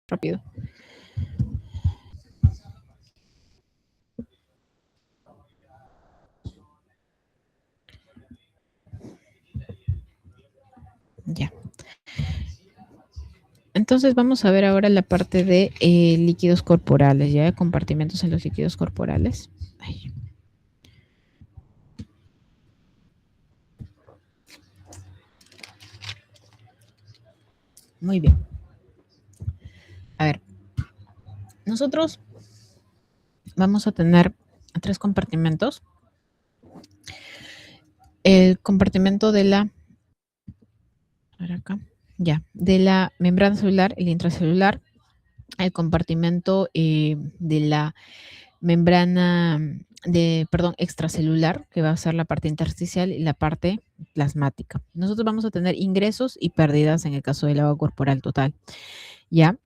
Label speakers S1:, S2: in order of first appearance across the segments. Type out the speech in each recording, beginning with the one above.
S1: rápido. Ya. Entonces vamos a ver ahora la parte de líquidos corporales, ya compartimentos en los líquidos corporales. Ay. Muy bien. A ver, nosotros vamos a tener 3 compartimentos. El compartimento de la, a ver acá, ya, de la membrana celular, el intracelular, el compartimento de la membrana extracelular, que va a ser la parte intersticial y la parte plasmática. Nosotros vamos a tener ingresos y pérdidas en el caso del agua corporal total, ¿ya?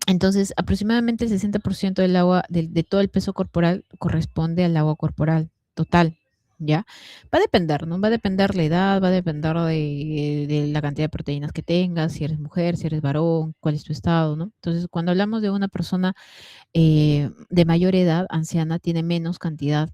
S1: Entonces, aproximadamente el 60% del agua, de todo el peso corporal corresponde al agua corporal total, ¿ya? Va a depender, ¿no? Va a depender la edad, va a depender de la cantidad de proteínas que tengas, si eres mujer, si eres varón, cuál es tu estado, ¿no? Entonces, cuando hablamos de una persona de mayor edad, anciana, tiene menos cantidad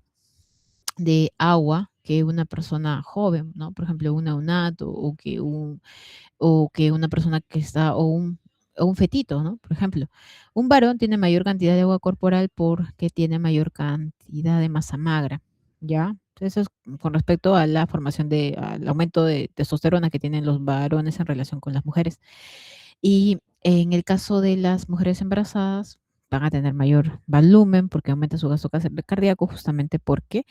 S1: de agua que una persona joven, ¿no? Por ejemplo, un neonato o que una persona que está, o un fetito, ¿no? Por ejemplo, un varón tiene mayor cantidad de agua corporal porque tiene mayor cantidad de masa magra, ¿ya? Eso es con respecto a la formación al aumento de testosterona que tienen los varones en relación con las mujeres. Y en el caso de las mujeres embarazadas, van a tener mayor volumen porque aumenta su gasto cardíaco justamente porque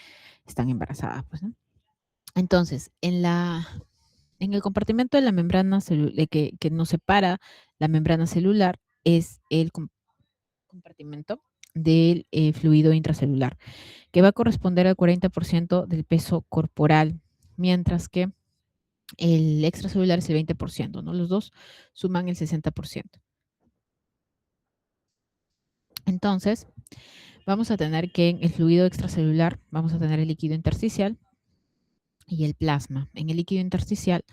S1: están embarazadas, pues, ¿no? Entonces, en el compartimento de la membrana que nos separa la membrana celular es el compartimento del fluido intracelular, que va a corresponder al 40% del peso corporal, mientras que el extracelular es el 20%, ¿no? Los dos suman el 60%. Entonces, vamos a tener que en el fluido extracelular vamos a tener el líquido intersticial y el plasma. En el líquido intersticial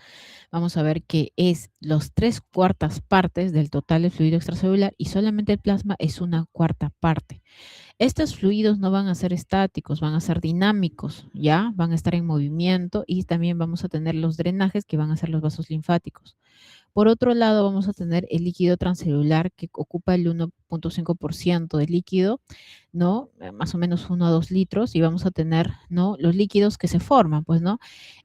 S1: vamos a ver que es los 3/4 partes del total del fluido extracelular y solamente el plasma es 1/4 parte. Estos fluidos no van a ser estáticos, van a ser dinámicos, ¿ya? Van a estar en movimiento y también vamos a tener los drenajes que van a ser los vasos linfáticos. Por otro lado, vamos a tener el líquido transcelular que ocupa el 1.5% del líquido, ¿no? Más o menos 1 a 2 litros y vamos a tener, ¿no? Los líquidos que se forman, pues, ¿no?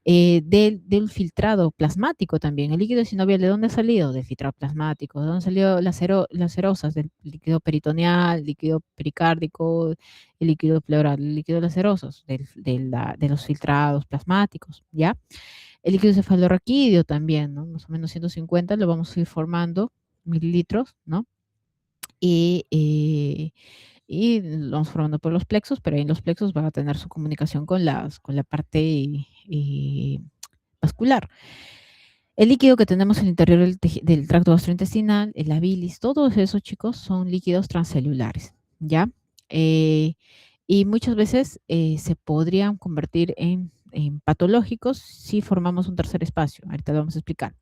S1: Del filtrado plasmático también. El líquido sinovial, ¿de dónde ha salido? Del filtrado plasmático. ¿De dónde han salido las serosas? Del líquido peritoneal, líquido pericárdico, el líquido pleural, el líquido de las serosas, de los filtrados plasmáticos, ¿ya? El líquido cefalorraquídeo también, ¿no? Más o menos 150 lo vamos a ir formando, mililitros, ¿no? Y lo vamos formando por los plexos, pero ahí en los plexos va a tener su comunicación con la parte vascular. El líquido que tenemos en el interior del tracto gastrointestinal, la bilis, todos esos, chicos, son líquidos transcelulares, ¿ya? Y muchas veces se podrían convertir en patológicos si formamos un tercer espacio. Ahorita lo vamos a explicar.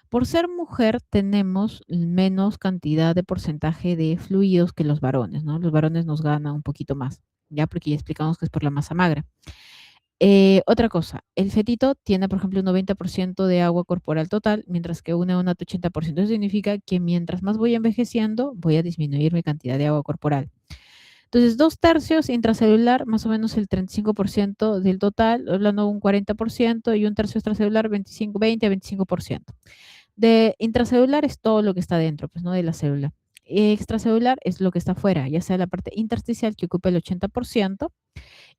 S1: Por ser mujer tenemos menos cantidad de porcentaje de fluidos que los varones, ¿no? Los varones nos ganan un poquito más, ya porque ya explicamos que es por la masa magra. Otra cosa, el fetito tiene, por ejemplo, un 90% de agua corporal total, mientras que un neonato 80%. Eso significa que mientras más voy envejeciendo, voy a disminuir mi cantidad de agua corporal. Entonces, 2/3 intracelular, más o menos el 35% del total, hablando de un 40%, y un tercio extracelular, 20 a 25%. De intracelular es todo lo que está dentro, pues, ¿no? De la célula. Extracelular es lo que está afuera, ya sea la parte intersticial que ocupa el 80%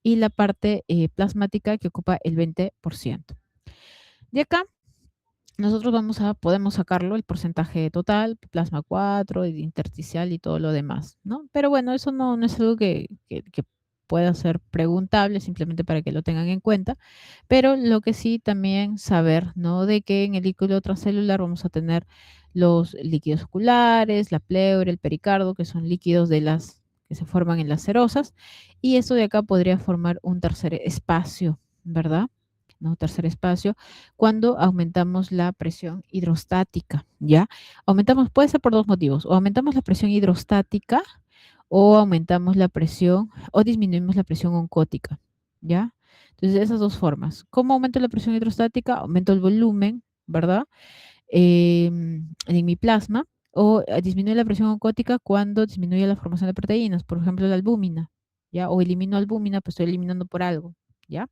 S1: y la parte plasmática que ocupa el 20%. De acá nosotros podemos sacarlo, el porcentaje total, plasma 4, intersticial y todo lo demás, ¿no? Pero bueno, eso no es algo que pueda ser preguntable, simplemente para que lo tengan en cuenta. Pero lo que sí también saber, ¿no? De que en el líquido transcelular vamos a tener los líquidos oculares, la pleura, el pericardo, que son líquidos que se forman en las serosas. Y eso de acá podría formar un tercer espacio, ¿verdad? ¿no? Tercer espacio, cuando aumentamos la presión hidrostática, ¿ya? Aumentamos, puede ser por dos motivos, o aumentamos la presión hidrostática o aumentamos la presión o disminuimos la presión oncótica, ¿ya? Entonces, esas dos formas. ¿Cómo aumento la presión hidrostática? Aumento el volumen, ¿verdad? En mi plasma, o disminuye la presión oncótica cuando disminuye la formación de proteínas, por ejemplo, la albúmina, ¿ya? O elimino albúmina, pues estoy eliminando por algo, ¿ya?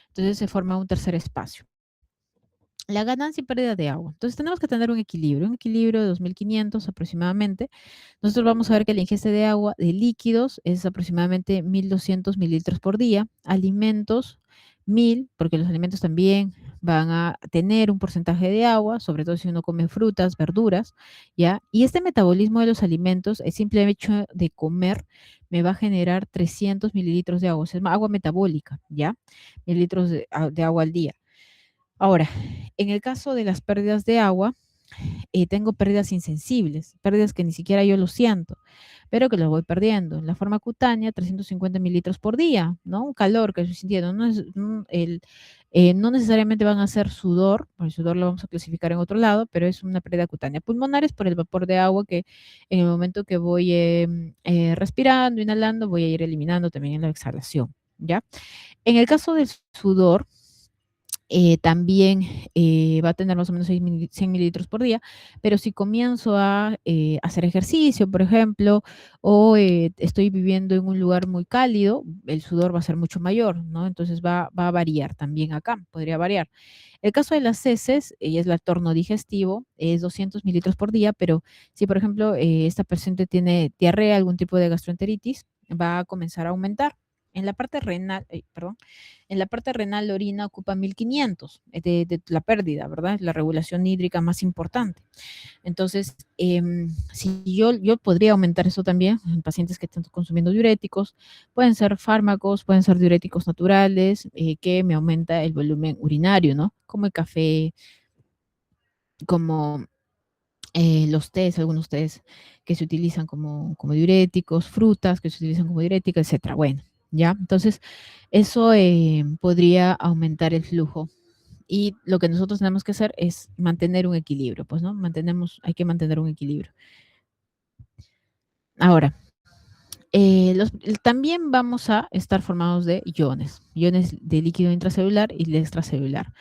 S1: Entonces se forma un tercer espacio. La ganancia y pérdida de agua. Entonces tenemos que tener un equilibrio de 2500 aproximadamente. Nosotros vamos a ver que la ingesta de agua de líquidos es aproximadamente 1200 mililitros por día. Alimentos, 1000, porque los alimentos también van a tener un porcentaje de agua, sobre todo si uno come frutas, verduras, ¿ya? Y este metabolismo de los alimentos, el simple hecho de comer, me va a generar 300 mililitros de agua, o sea, es agua metabólica, ¿ya? Mililitros de agua al día. Ahora, en el caso de las pérdidas de agua, tengo pérdidas insensibles, pérdidas que ni siquiera yo lo siento, pero que las voy perdiendo. En la forma cutánea, 350 mililitros por día, ¿no? Un calor que estoy sintiendo. No necesariamente van a ser sudor, porque el sudor lo vamos a clasificar en otro lado, pero es una pérdida cutánea. Pulmonares por el vapor de agua que en el momento que voy respirando, inhalando, voy a ir eliminando también en la exhalación, ¿ya? En el caso del sudor, también va a tener más o menos 100 mililitros por día, pero si comienzo a hacer ejercicio, por ejemplo, o estoy viviendo en un lugar muy cálido, el sudor va a ser mucho mayor, ¿no? Entonces va a variar también acá, podría variar. El caso de las heces, y es el torno digestivo, es 200 mililitros por día, pero si, por ejemplo, esta paciente tiene diarrea, algún tipo de gastroenteritis, va a comenzar a aumentar. En la parte renal, perdón, en la parte renal la orina ocupa 1500 de la pérdida, ¿verdad? Es la regulación hídrica más importante. Entonces, si yo podría aumentar eso también en pacientes que están consumiendo diuréticos, pueden ser fármacos, pueden ser diuréticos naturales, que me aumenta el volumen urinario, ¿no? Como el café, como los tés, algunos tés que se utilizan como diuréticos, frutas que se utilizan como diuréticos, etcétera. Bueno, ¿ya? Entonces, eso podría aumentar el flujo. Y lo que nosotros tenemos que hacer es mantener un equilibrio, pues, ¿no? Hay que mantener un equilibrio. Ahora, también vamos a estar formados de iones de líquido intracelular y de extracelular.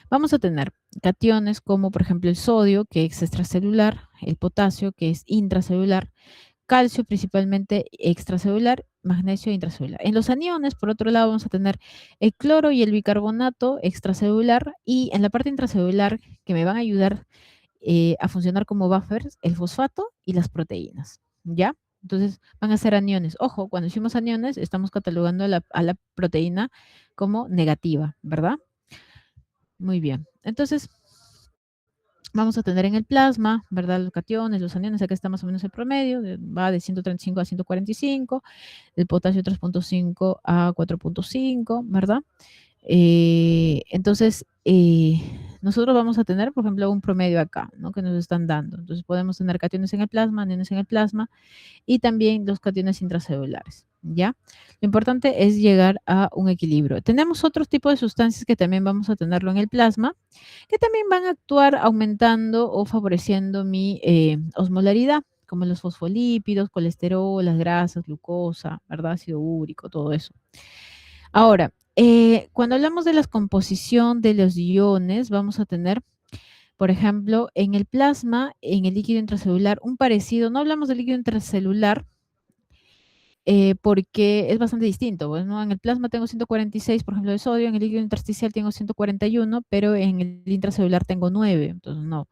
S1: Vamos a tener cationes como por ejemplo el sodio, que es extracelular, el potasio, que es intracelular, calcio principalmente extracelular, magnesio intracelular. En los aniones, por otro lado, vamos a tener el cloro y el bicarbonato extracelular y en la parte intracelular que me van a ayudar a funcionar como buffers, el fosfato y las proteínas, ¿ya? Entonces van a ser aniones. Ojo, cuando decimos aniones, estamos catalogando a la proteína como negativa, ¿verdad? Muy bien. Entonces, vamos a tener en el plasma, ¿verdad? Los cationes, los aniones, acá está más o menos el promedio, va de 135 a 145, el potasio 3.5 a 4.5, ¿verdad? Entonces, nosotros vamos a tener, por ejemplo, un promedio acá, ¿no? Que nos están dando. Entonces, podemos tener cationes en el plasma, aniones en el plasma y también los cationes intracelulares, ¿ya? Lo importante es llegar a un equilibrio. Tenemos otros tipos de sustancias que también vamos a tenerlo en el plasma, que también van a actuar aumentando o favoreciendo mi osmolaridad, como los fosfolípidos, colesterol, las grasas, glucosa, ¿verdad? Ácido úrico, todo eso. Ahora, cuando hablamos de la composición de los iones, vamos a tener, por ejemplo, en el plasma, en el líquido intracelular, un parecido. No hablamos del líquido intracelular porque es bastante distinto. Pues, ¿no? En el plasma tengo 146, por ejemplo, de sodio, en el líquido intersticial tengo 141, pero en el intracelular tengo 9, entonces no.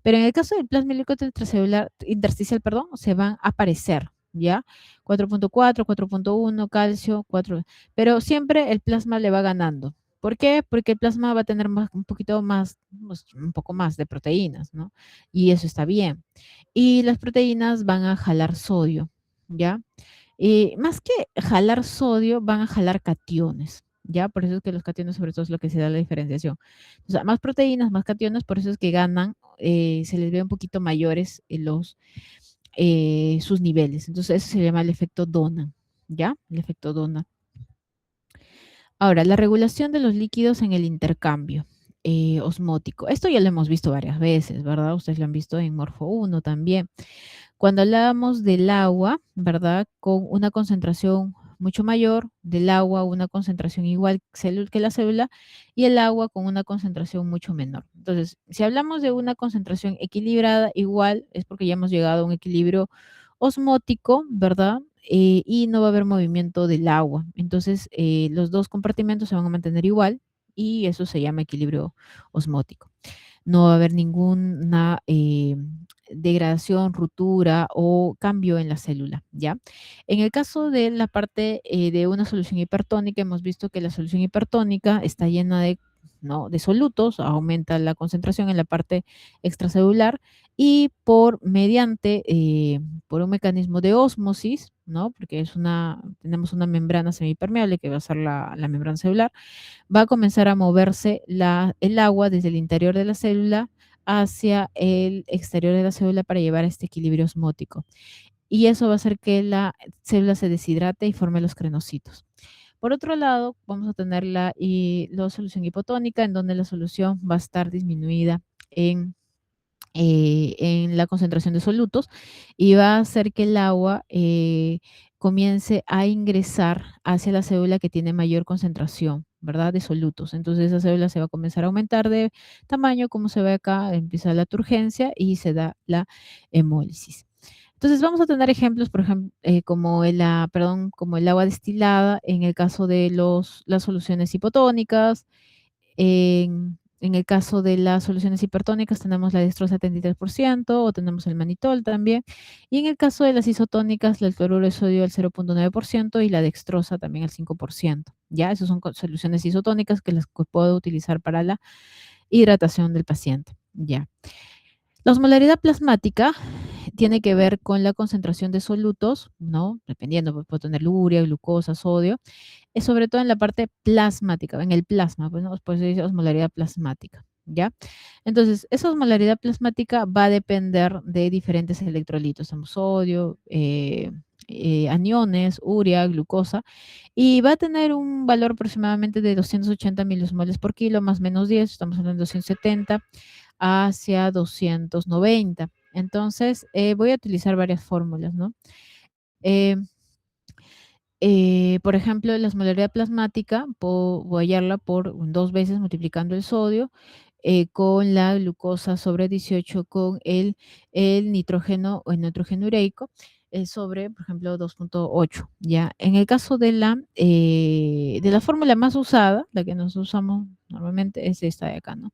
S1: Pero en el caso del plasma líquido intracelular, intersticial, perdón, se van a aparecer, ¿ya? 4.4, 4.1, calcio, 4, pero siempre el plasma le va ganando. ¿Por qué? Porque el plasma va a tener un poquito más, pues, un poco más de proteínas, ¿no? Y eso está bien. Y las proteínas van a jalar sodio, ¿ya? Y más que jalar sodio, van a jalar cationes, ¿ya? Por eso es que los cationes sobre todo es lo que se da la diferenciación. O sea, más proteínas, más cationes, por eso es que ganan, se les ve un poquito mayores sus niveles. Entonces, eso se llama el efecto Dona, ¿ya? El efecto Dona. Ahora, la regulación de los líquidos en el intercambio osmótico. Esto ya lo hemos visto varias veces, ¿verdad? Ustedes lo han visto en Morfo 1 también. Cuando hablábamos del agua, ¿verdad? Con una concentración mucho mayor, del agua una concentración igual que la célula, y el agua con una concentración mucho menor. Entonces, si hablamos de una concentración equilibrada, igual es porque ya hemos llegado a un equilibrio osmótico, ¿verdad? Y no va a haber movimiento del agua. Entonces, los dos compartimentos se van a mantener igual y eso se llama equilibrio osmótico. No va a haber ninguna degradación, ruptura o cambio en la célula, ¿ya? En el caso de la parte de una solución hipertónica, hemos visto que la solución hipertónica está llena de, ¿no?, de solutos, aumenta la concentración en la parte extracelular y por un mecanismo de ósmosis, ¿no? Porque tenemos una membrana semipermeable que va a ser la membrana celular, va a comenzar a moverse el agua desde el interior de la célula hacia el exterior de la célula para llevar a este equilibrio osmótico. Y eso va a hacer que la célula se deshidrate y forme los crenocitos. Por otro lado, vamos a tener la solución hipotónica, en donde la solución va a estar disminuida en la concentración de solutos y va a hacer que el agua comience a ingresar hacia la célula que tiene mayor concentración, ¿verdad? De solutos. Entonces esa célula se va a comenzar a aumentar de tamaño, como se ve acá, empieza la turgencia y se da la hemólisis. Entonces vamos a tener ejemplos, por ejemplo, como el agua destilada en el caso de las soluciones hipotónicas, en el caso de las soluciones hipertónicas tenemos la dextrosa 73% o tenemos el manitol también. Y en el caso de las isotónicas, el cloruro de sodio al 0,9% y la dextrosa también al 5%. Ya, esas son soluciones isotónicas que las puedo utilizar para la hidratación del paciente. Ya. La osmolaridad plasmática tiene que ver con la concentración de solutos, ¿no? Dependiendo, pues, puedo tener urea, glucosa, sodio, es sobre todo en la parte plasmática, en el plasma, pues, ¿no? Pues se dice osmolaridad plasmática, ¿ya? Entonces, esa osmolaridad plasmática va a depender de diferentes electrolitos, como sodio, aniones, urea, glucosa, y va a tener un valor aproximadamente de 280 miliosmoles por kilo, más o menos 10, estamos hablando de 270 hacia 290. Entonces, voy a utilizar varias fórmulas, ¿no? Eh, por ejemplo, la osmolaridad plasmática, puedo hallarla por 2 veces multiplicando el sodio con la glucosa sobre 18 con el nitrógeno o el nitrógeno ureico sobre, por ejemplo, 2,8. ¿Ya? En el caso de la fórmula más usada, la que nos usamos normalmente es esta de acá, ¿no?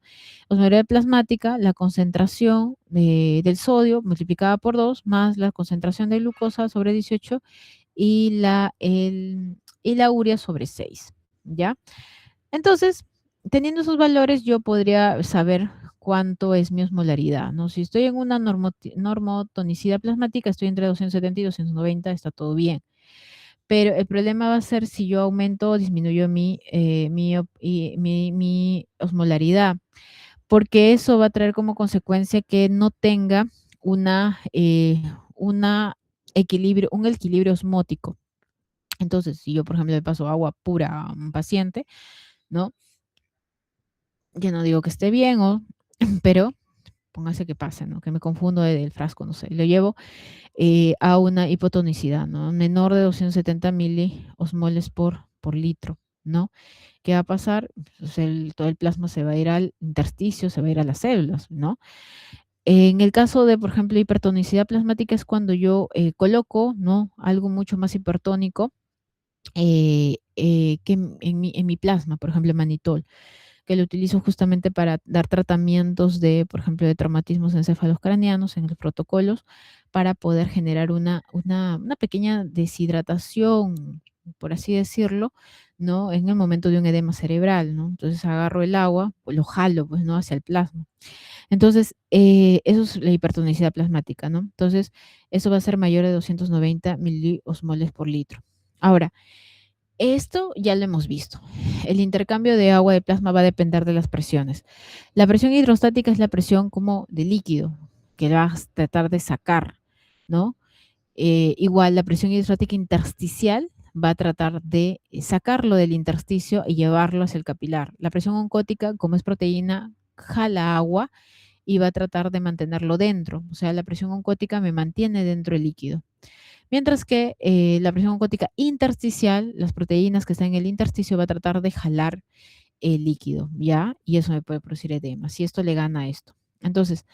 S1: Osmolaridad plasmática, la concentración del sodio multiplicada por 2 más la concentración de glucosa sobre 18 y la urea sobre 6, ¿ya? Entonces, teniendo esos valores, yo podría saber cuánto es mi osmolaridad, ¿no? Si estoy en una normotonicidad plasmática, estoy entre 270 y 290, está todo bien. Pero el problema va a ser si yo aumento o disminuyo mi osmolaridad, porque eso va a traer como consecuencia que no tenga una un equilibrio osmótico. Entonces, si yo, por ejemplo, le paso agua pura a un paciente, ¿no? Yo no digo que esté bien, pero póngase que pase, ¿no? Que me confundo del frasco, no sé. Lo llevo a una hipotonicidad, ¿no? Menor de 270 miliosmoles por litro, ¿no? ¿Qué va a pasar? Pues todo el plasma se va a ir al intersticio, se va a ir a las células, ¿no? En el caso de, por ejemplo, hipertonicidad plasmática es cuando yo coloco, ¿no? Algo mucho más hipertónico que en mi plasma, por ejemplo, manitol, que lo utilizo justamente para dar tratamientos de, por ejemplo, de traumatismos encefalocranianos en los protocolos, para poder generar una pequeña deshidratación, por así decirlo, ¿no? En el momento de un edema cerebral, ¿no? Entonces agarro el agua, pues lo jalo, pues, ¿no? Hacia el plasma. Entonces, eso es la hipertonicidad plasmática, ¿no? Entonces, eso va a ser mayor de 290 miliosmoles por litro. Ahora, esto ya lo hemos visto. El intercambio de agua de plasma va a depender de las presiones. La presión hidrostática es la presión como de líquido que vas a tratar de sacar, ¿no? Igual la presión hidrostática intersticial va a tratar de sacarlo del intersticio y llevarlo hacia el capilar. La presión oncótica, como es proteína, jala agua y va a tratar de mantenerlo dentro. O sea, la presión oncótica me mantiene dentro del líquido. Mientras que la presión oncótica intersticial, las proteínas que están en el intersticio, va a tratar de jalar el líquido, ¿ya? Y eso me puede producir edema, si esto le gana a esto. Entonces,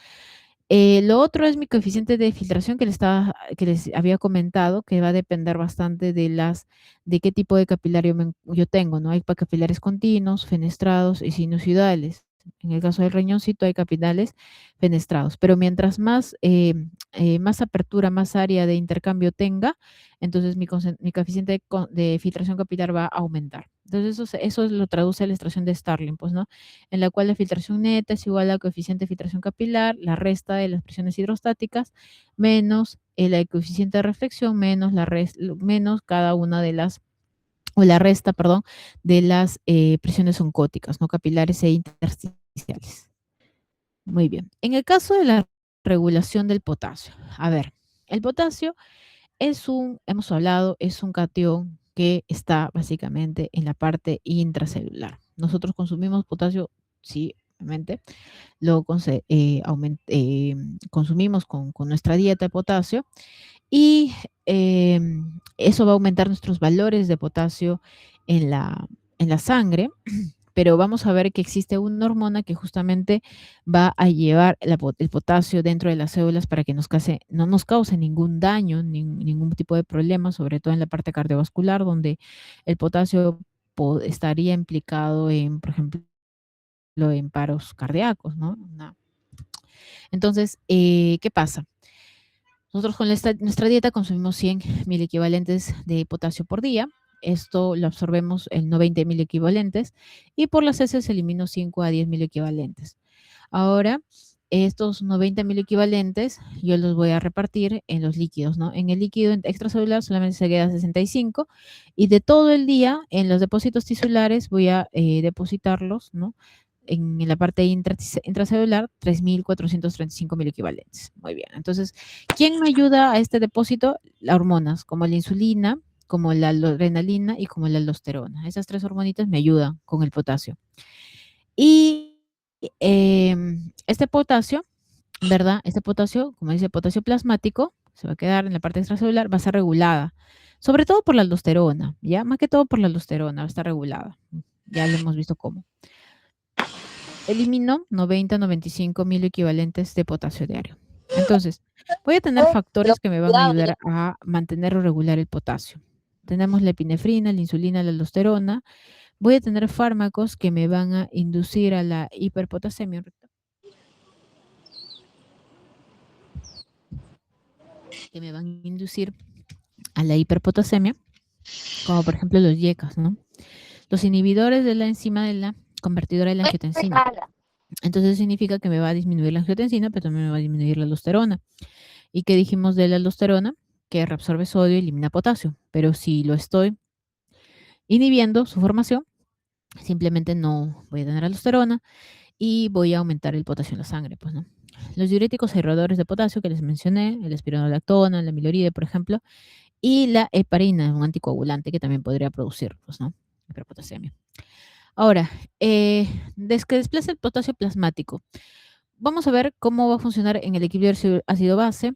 S1: lo otro es mi coeficiente de filtración que les había comentado, que va a depender bastante de qué tipo de capilario yo tengo, ¿no? Hay capilares continuos, fenestrados y sinusoidales. En el caso del riñoncito hay capilares fenestrados, pero mientras más apertura, más área de intercambio tenga, entonces mi coeficiente de filtración capilar va a aumentar. Entonces eso lo traduce a la extracción de Starling, pues, ¿no? En la cual la filtración neta es igual al coeficiente de filtración capilar, la resta de las presiones hidrostáticas, menos el coeficiente de reflexión, menos cada una de las, o la resta, perdón, de las presiones oncóticas, no capilares e intersticiales. Muy bien. En el caso de la regulación del potasio, a ver, el potasio hemos hablado, es un catión que está básicamente en la parte intracelular. Nosotros consumimos potasio, sí, obviamente, lo consumimos con nuestra dieta de potasio y eh, eso va a aumentar nuestros valores de potasio en la sangre, pero vamos a ver que existe una hormona que justamente va a llevar el potasio dentro de las células para que no nos cause ningún daño, ningún tipo de problema, sobre todo en la parte cardiovascular, donde el potasio estaría implicado en, por ejemplo, en paros cardíacos, ¿no? Entonces, ¿qué pasa? Nosotros con nuestra dieta consumimos 100 mil equivalentes de potasio por día. Esto lo absorbemos en 90 mil equivalentes y por las heces elimino 5 a 10 mil equivalentes. Ahora, estos 90 mil equivalentes yo los voy a repartir en los líquidos, ¿no? En el líquido extracelular solamente se queda 65 y de todo el día en los depósitos tisulares voy a depositarlos, ¿no? En la parte intracelular, 3.435 mil equivalentes. Muy bien. Entonces, ¿quién me ayuda a este depósito? Las hormonas, como la insulina, como la adrenalina y como la aldosterona. Esas tres hormonitas me ayudan con el potasio. Y este potasio, ¿verdad? Este potasio, como dice potasio plasmático, se va a quedar en la parte extracelular, va a ser regulada, sobre todo por la aldosterona, ¿ya? Más que todo por la aldosterona, va a estar regulada. Ya lo hemos visto cómo. Elimino 90-95 mil equivalentes de potasio diario. Entonces, voy a tener factores que me van a ayudar a mantener o regular el potasio. Tenemos la epinefrina, la insulina, la aldosterona. Voy a tener fármacos que me van a inducir a la hiperpotasemia. Que me van a inducir a la hiperpotasemia, como por ejemplo los YECAs, ¿no? Los inhibidores de la enzima de la convertidora de la angiotensina. Entonces significa que me va a disminuir la angiotensina, pero también me va a disminuir la aldosterona. ¿Y qué dijimos de la aldosterona? Que reabsorbe sodio y elimina potasio. Pero si lo estoy inhibiendo su formación, simplemente no voy a tener aldosterona y voy a aumentar el potasio en la sangre, pues, ¿no? Los diuréticos aeroadores de potasio que les mencioné, el espironolactona, la miloride, por ejemplo, y la heparina, un anticoagulante que también podría producir, pues, ¿no? Hiperpotasemia. Ahora, que desplace el potasio plasmático. Vamos a ver cómo va a funcionar en el equilibrio ácido-base,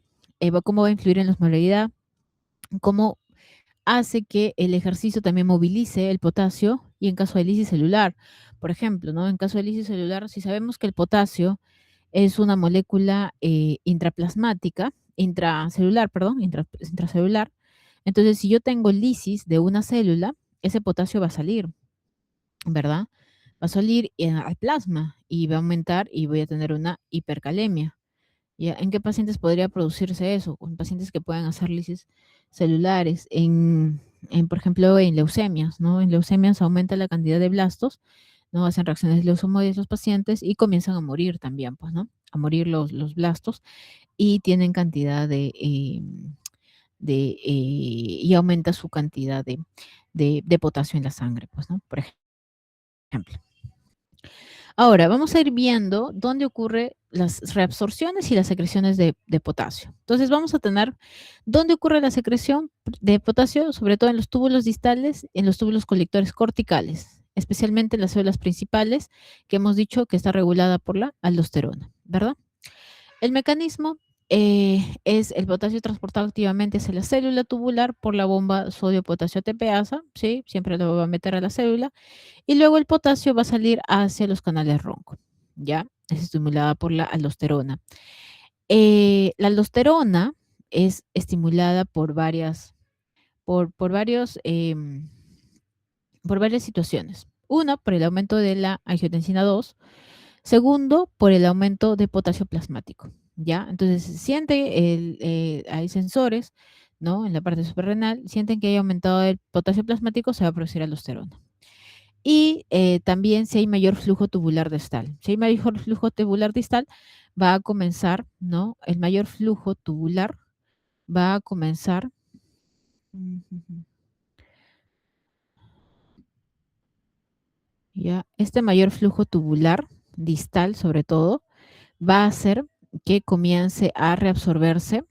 S1: cómo va a influir en la osmolaridad, cómo hace que el ejercicio también movilice el potasio y en caso de lisis celular. Por ejemplo, ¿no? En caso de lisis celular, si sabemos que el potasio es una molécula intracelular, perdón, intracelular, entonces si yo tengo lisis de una célula, ese potasio va a salir, ¿verdad? Va a salir al plasma y va a aumentar y voy a tener una hipercalemia. ¿Ya? ¿En qué pacientes podría producirse eso? En pacientes que puedan hacer lisis celulares, por ejemplo, en leucemias, ¿no? En leucemias aumenta la cantidad de blastos, ¿no? Hacen reacciones leucomoides los pacientes y comienzan a morir también, pues, ¿no? A morir los blastos y tienen cantidad y aumenta su cantidad de potasio en la sangre, pues, ¿no? Por ejemplo. Ahora, vamos a ir viendo dónde ocurre las reabsorciones y las secreciones de potasio. Entonces, vamos a tener dónde ocurre la secreción de potasio, sobre todo en los túbulos distales, en los túbulos colectores corticales, especialmente en las células principales, que hemos dicho que está regulada por la aldosterona, ¿verdad? El mecanismo es el potasio transportado activamente hacia la célula tubular por la bomba sodio-potasio ATPasa, ¿sí? Siempre lo va a meter a la célula, y luego el potasio va a salir hacia los canales ronco, ¿ya? Es estimulada por la aldosterona. La aldosterona es estimulada por varios, por varias situaciones. Una, por el aumento de la angiotensina 2. Segundo, por el aumento de potasio plasmático, ¿ya? Entonces, hay sensores, ¿no? En la parte suprarrenal, sienten que hay aumentado el potasio plasmático, se va a producir aldosterona. Y también si hay mayor flujo tubular distal. Si hay mayor flujo tubular distal, va a comenzar, ¿no? El mayor flujo tubular va a comenzar. ¿Ya? Este mayor flujo tubular distal, sobre todo, va a hacer que comience a reabsorberse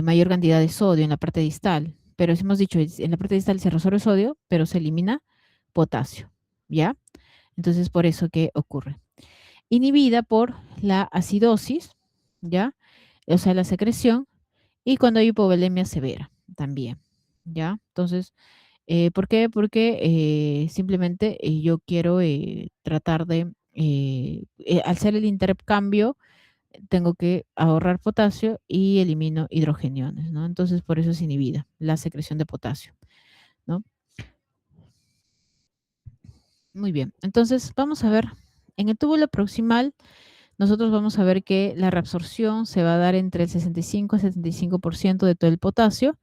S1: mayor cantidad de sodio en la parte distal. Pero hemos dicho, en la parte distal se reabsorbe sodio, pero se elimina potasio, ¿ya? Entonces, por eso que ocurre. Inhibida por la acidosis, ¿ya? O sea, la secreción, y cuando hay hipovolemia severa también, ¿ya? Entonces, ¿por qué? Porque simplemente yo quiero tratar de, al hacer el intercambio, tengo que ahorrar potasio y elimino hidrogeniones, ¿no? Entonces, por eso es inhibida la secreción de potasio, ¿no? Muy bien, entonces vamos a ver, en el túbulo proximal, nosotros vamos a ver que la reabsorción se va a dar entre el 65 y 75% de todo el potasio,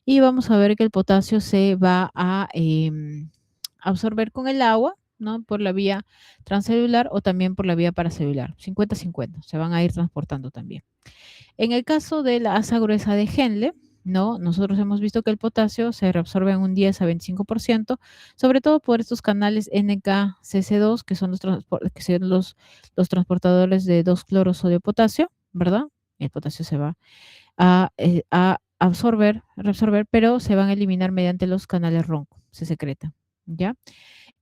S1: y vamos a ver que el potasio se va a absorber con el agua, ¿no? Por la vía transcelular o también por la vía paracelular, 50-50, se van a ir transportando también. En el caso de la asa gruesa de Henle, ¿no? Nosotros hemos visto que el potasio se reabsorbe en un 10 a 25%, sobre todo por estos canales NKCC2, que son los transportadores de 2-cloro-sodio-potasio, ¿verdad? El potasio se va a absorber, reabsorber, pero se van a eliminar mediante los canales ronco, se secreta, ¿ya?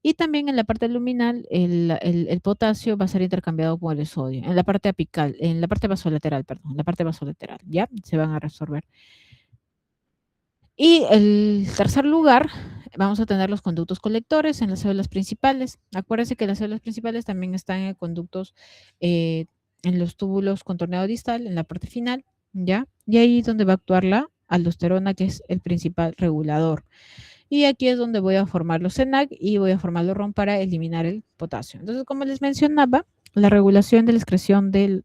S1: Y también en la parte luminal, el potasio va a ser intercambiado por el sodio, en la parte apical, en la parte vasolateral, perdón, en la parte vasolateral, ¿ya? Se van a resolver. Y el tercer lugar, vamos a tener los conductos colectores en las células principales. Acuérdense que las células principales también están en conductos, en los túbulos contorneado distal, en la parte final, ¿ya? Y ahí es donde va a actuar la aldosterona, que es el principal regulador. Y aquí es donde voy a formar los CENAC y voy a formar los ROM para eliminar el potasio. Entonces, como les mencionaba, la regulación de la excreción del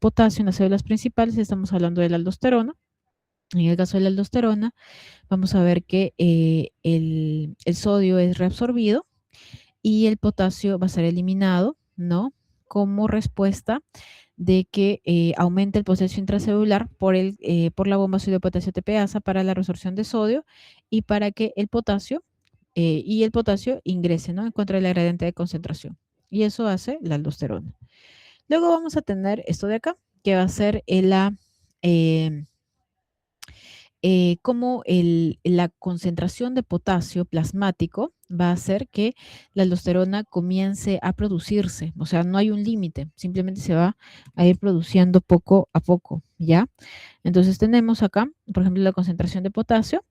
S1: potasio en las células principales, estamos hablando de la aldosterona. En el caso de la aldosterona, vamos a ver que el sodio es reabsorbido y el potasio va a ser eliminado, ¿no? Como respuesta de que aumenta el potasio intracelular por la bomba sodio-potasio TPasa para la resorción de sodio y para que el potasio ingrese, ¿no? En contra del gradiente de concentración. Y eso hace la aldosterona. Luego vamos a tener esto de acá, que va a ser eh, cómo la concentración de potasio plasmático va a hacer que la aldosterona comience a producirse. O sea, no hay un límite, simplemente se va a ir produciendo poco a poco, ¿ya? Entonces tenemos acá, por ejemplo, la concentración de potasio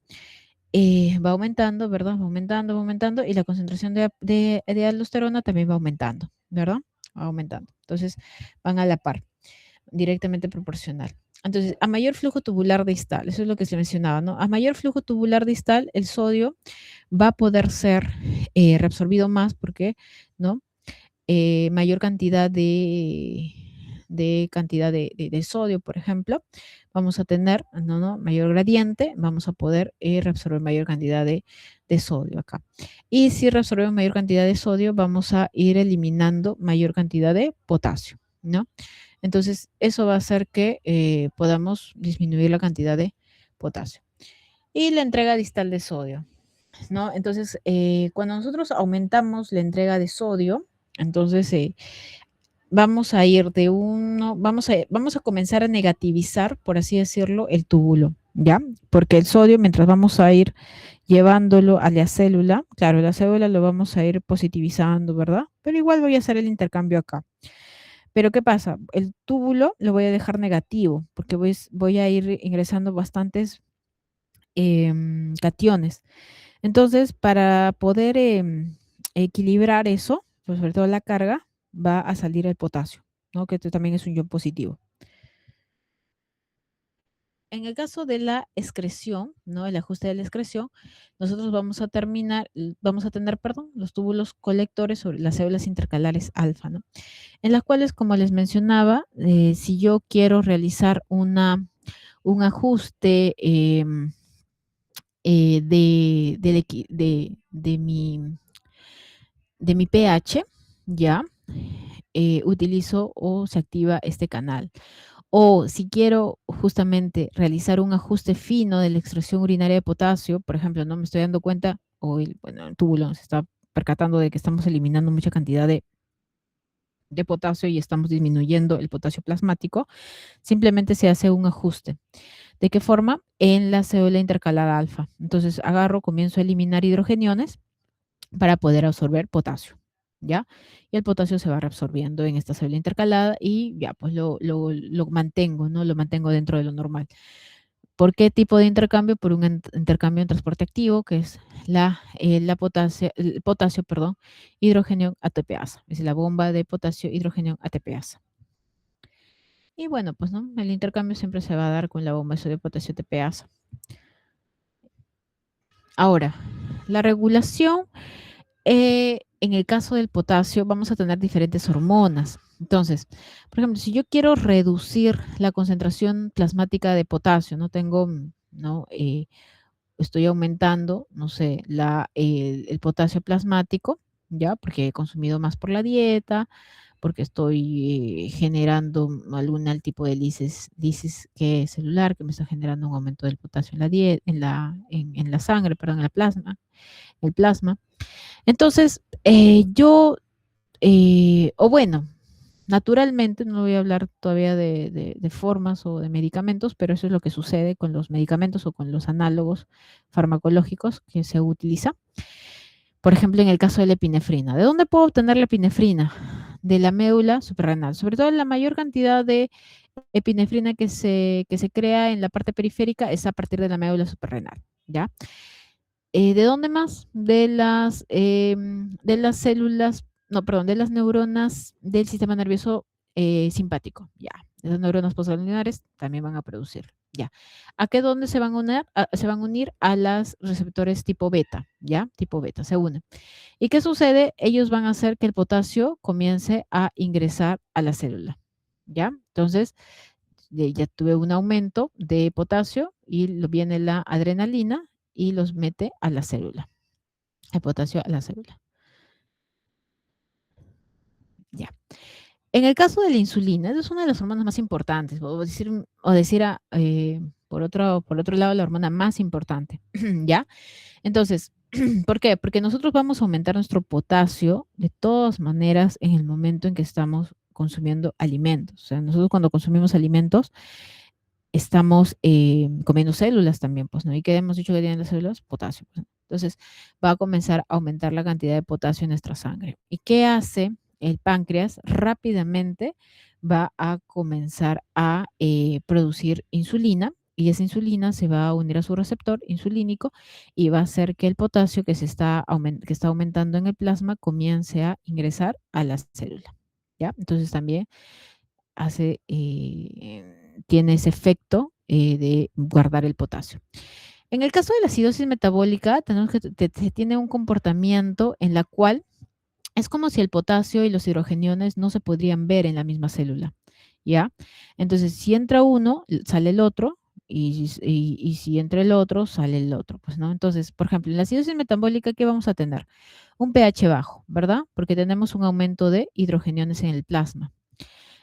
S1: va aumentando, ¿verdad? Va aumentando, y la concentración de aldosterona también va aumentando, ¿verdad? Va aumentando. Entonces van a la par, directamente proporcional. Entonces, a mayor flujo tubular distal, eso es lo que se mencionaba, ¿no? A mayor flujo tubular distal, el sodio va a poder ser reabsorbido más porque, ¿no? Mayor cantidad de sodio, por ejemplo, vamos a tener, ¿no? Mayor gradiente, vamos a poder reabsorber mayor cantidad de sodio acá. Y si reabsorbemos mayor cantidad de sodio, vamos a ir eliminando mayor cantidad de potasio, ¿no? Entonces, eso va a hacer que podamos disminuir la cantidad de potasio. Y la entrega distal de sodio. ¿no? Entonces, cuando nosotros aumentamos la entrega de sodio, entonces vamos a ir de uno, vamos a comenzar a negativizar, por así decirlo, el túbulo, ¿ya? Porque el sodio, mientras vamos a ir llevándolo a la célula, claro, la célula lo vamos a ir positivizando, ¿verdad? Pero igual voy a hacer el intercambio acá. Pero ¿qué pasa? El túbulo lo voy a dejar negativo, porque voy a ir ingresando bastantes cationes. Entonces, para poder equilibrar eso, pues sobre todo la carga, va a salir el potasio, ¿no? Que esto también es un ion positivo. En el caso de la excreción, ¿no? El ajuste de la excreción, nosotros vamos a tener, perdón, los túbulos colectores sobre las células intercalares alfa, ¿no? En las cuales, como les mencionaba, si yo quiero realizar un ajuste de mi pH, ya, utilizo o se activa este canal. O si quiero justamente realizar un ajuste fino de la extracción urinaria de potasio, por ejemplo, no me estoy dando cuenta, o el túbulo se está percatando de que estamos eliminando mucha cantidad de potasio y estamos disminuyendo el potasio plasmático, simplemente se hace un ajuste. ¿De qué forma? En la célula intercalada alfa. Entonces agarro, comienzo a eliminar hidrogeniones para poder absorber potasio, ¿ya? Y el potasio se va reabsorbiendo en esta célula intercalada y ya, pues lo mantengo, ¿no? Lo mantengo dentro de lo normal. ¿Por qué tipo de intercambio? Por un intercambio en transporte activo, que es el potasio, perdón, hidrógeno ATPasa. Es la bomba de potasio hidrógeno ATPasa. Y bueno, pues no, el intercambio siempre se va a dar con la bomba de potasio ATPasa. Ahora, la regulación, en el caso del potasio, vamos a tener diferentes hormonas. Entonces, por ejemplo, si yo quiero reducir la concentración plasmática de potasio, no tengo, ¿no? Estoy aumentando, no sé, el potasio plasmático, ¿ya? Porque he consumido más por la dieta, porque estoy generando algún tipo de lisis que es celular, que me está generando un aumento del potasio en la dieta, en la sangre, perdón, en el plasma. Entonces, o bueno, naturalmente, no voy a hablar todavía de formas o de medicamentos, pero eso es lo que sucede con los medicamentos o con los análogos farmacológicos que se utiliza. Por ejemplo, en el caso de la epinefrina. ¿De dónde puedo obtener la epinefrina? De la médula suprarrenal. Sobre todo la mayor cantidad de epinefrina que se crea en la parte periférica es a partir de la médula suprarrenal, ¿ya? ¿De dónde más? De las células, no, perdón, de las neuronas del sistema nervioso simpático, ya. De las neuronas postganglionares también van a producir, ya. ¿A qué dónde se van a unir? Se van a unir a las receptores tipo beta, ya, tipo beta, se unen. ¿Y qué sucede? Ellos van a hacer que el potasio comience a ingresar a la célula, ¿ya? Entonces, ya tuve un aumento de potasio y viene la adrenalina y los mete a la célula, el potasio a la célula. Ya. En el caso de la insulina, es una de las hormonas más importantes, por otro lado, la hormona más importante, ¿ya? Entonces, ¿por qué? Porque nosotros vamos a aumentar nuestro potasio de todas maneras en el momento en que estamos consumiendo alimentos. O sea, nosotros cuando consumimos alimentos, estamos comiendo células también, pues, ¿no? ¿Y qué hemos dicho que tienen las células? Potasio, pues, ¿no? Entonces, va a comenzar a aumentar la cantidad de potasio en nuestra sangre. ¿Y qué hace el páncreas? Rápidamente va a comenzar a producir insulina y esa insulina se va a unir a su receptor insulínico y va a hacer que el potasio que está aumentando en el plasma comience a ingresar a la célula, ¿ya? Entonces, también tiene ese efecto de guardar el potasio. En el caso de la acidosis metabólica, tenemos que se tiene un comportamiento en la cual es como si el potasio y los hidrogeniones no se podrían ver en la misma célula, ¿ya? Entonces, si entra uno, sale el otro, y si entra el otro, sale el otro, pues, ¿no? Entonces, por ejemplo, en la acidosis metabólica, ¿qué vamos a tener? Un pH bajo, ¿verdad? Porque tenemos un aumento de hidrogeniones en el plasma.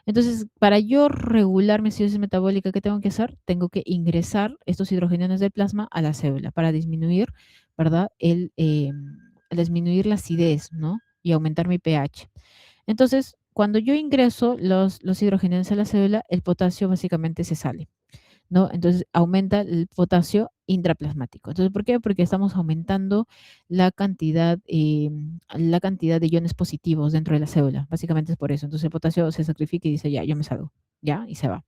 S1: Entonces, para yo regular mi acidosis metabólica, ¿qué tengo que hacer? Tengo que ingresar estos hidrogeniones del plasma a la célula para disminuir, ¿verdad? Disminuir la acidez, ¿no? Y aumentar mi pH. Entonces, cuando yo ingreso los hidrogeniones a la célula, el potasio básicamente se sale, ¿no? Entonces aumenta el potasio intraplasmático. Entonces, ¿por qué? Porque estamos aumentando la cantidad de iones positivos dentro de la célula. Básicamente es por eso. Entonces el potasio se sacrifica y dice, ya, yo me salgo, ¿ya? Y se va.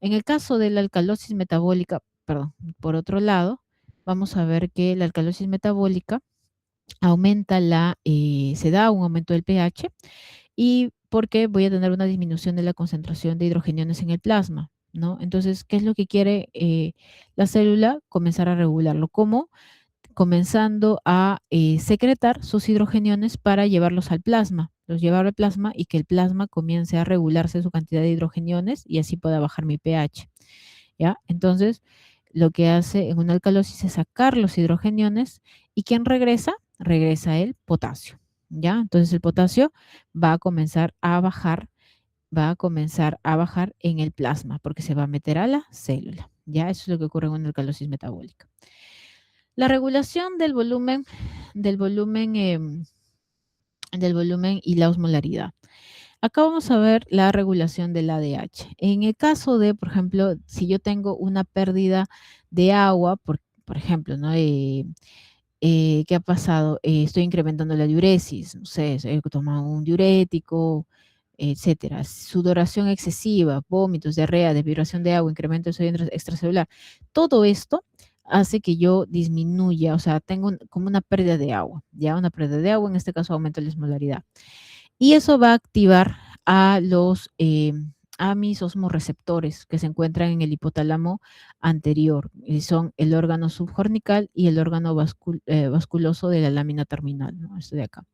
S1: En el caso de la alcalosis metabólica, perdón, por otro lado, vamos a ver que la alcalosis metabólica se da un aumento del pH y porque voy a tener una disminución de la concentración de hidrogeniones en el plasma, ¿no? Entonces, ¿qué es lo que quiere la célula? Comenzar a regularlo. ¿Cómo? Comenzando a secretar sus hidrogeniones para llevarlos al plasma, los llevar al plasma y que el plasma comience a regularse su cantidad de hidrogeniones y así pueda bajar mi pH, ¿ya? Entonces, lo que hace en una alcalosis es sacar los hidrogeniones y ¿quién regresa? Regresa el potasio, ¿ya? Entonces el potasio va a comenzar a bajar, va a comenzar a bajar en el plasma porque se va a meter a la célula, ¿ya? Eso es lo que ocurre en una alcalosis metabólica. La regulación del volumen, del volumen y la osmolaridad. Acá vamos a ver la regulación del ADH. En el caso de, por ejemplo, si yo tengo una pérdida de agua, por ejemplo, ¿no? ¿Qué ha pasado? Estoy incrementando la diuresis, no sé, he tomado un diurético, etcétera. Sudoración excesiva, vómitos, diarrea, desvibración de agua, incremento del sodio extracelular. Todo esto hace que yo disminuya, o sea, tengo como una pérdida de agua, ya una pérdida de agua, en este caso aumento la osmolaridad. Y eso va a activar a mis osmorreceptores que se encuentran en el hipotálamo anterior. Y son el órgano subcortical y el órgano vasculoso de la lámina terminal, ¿no? Esto de acá.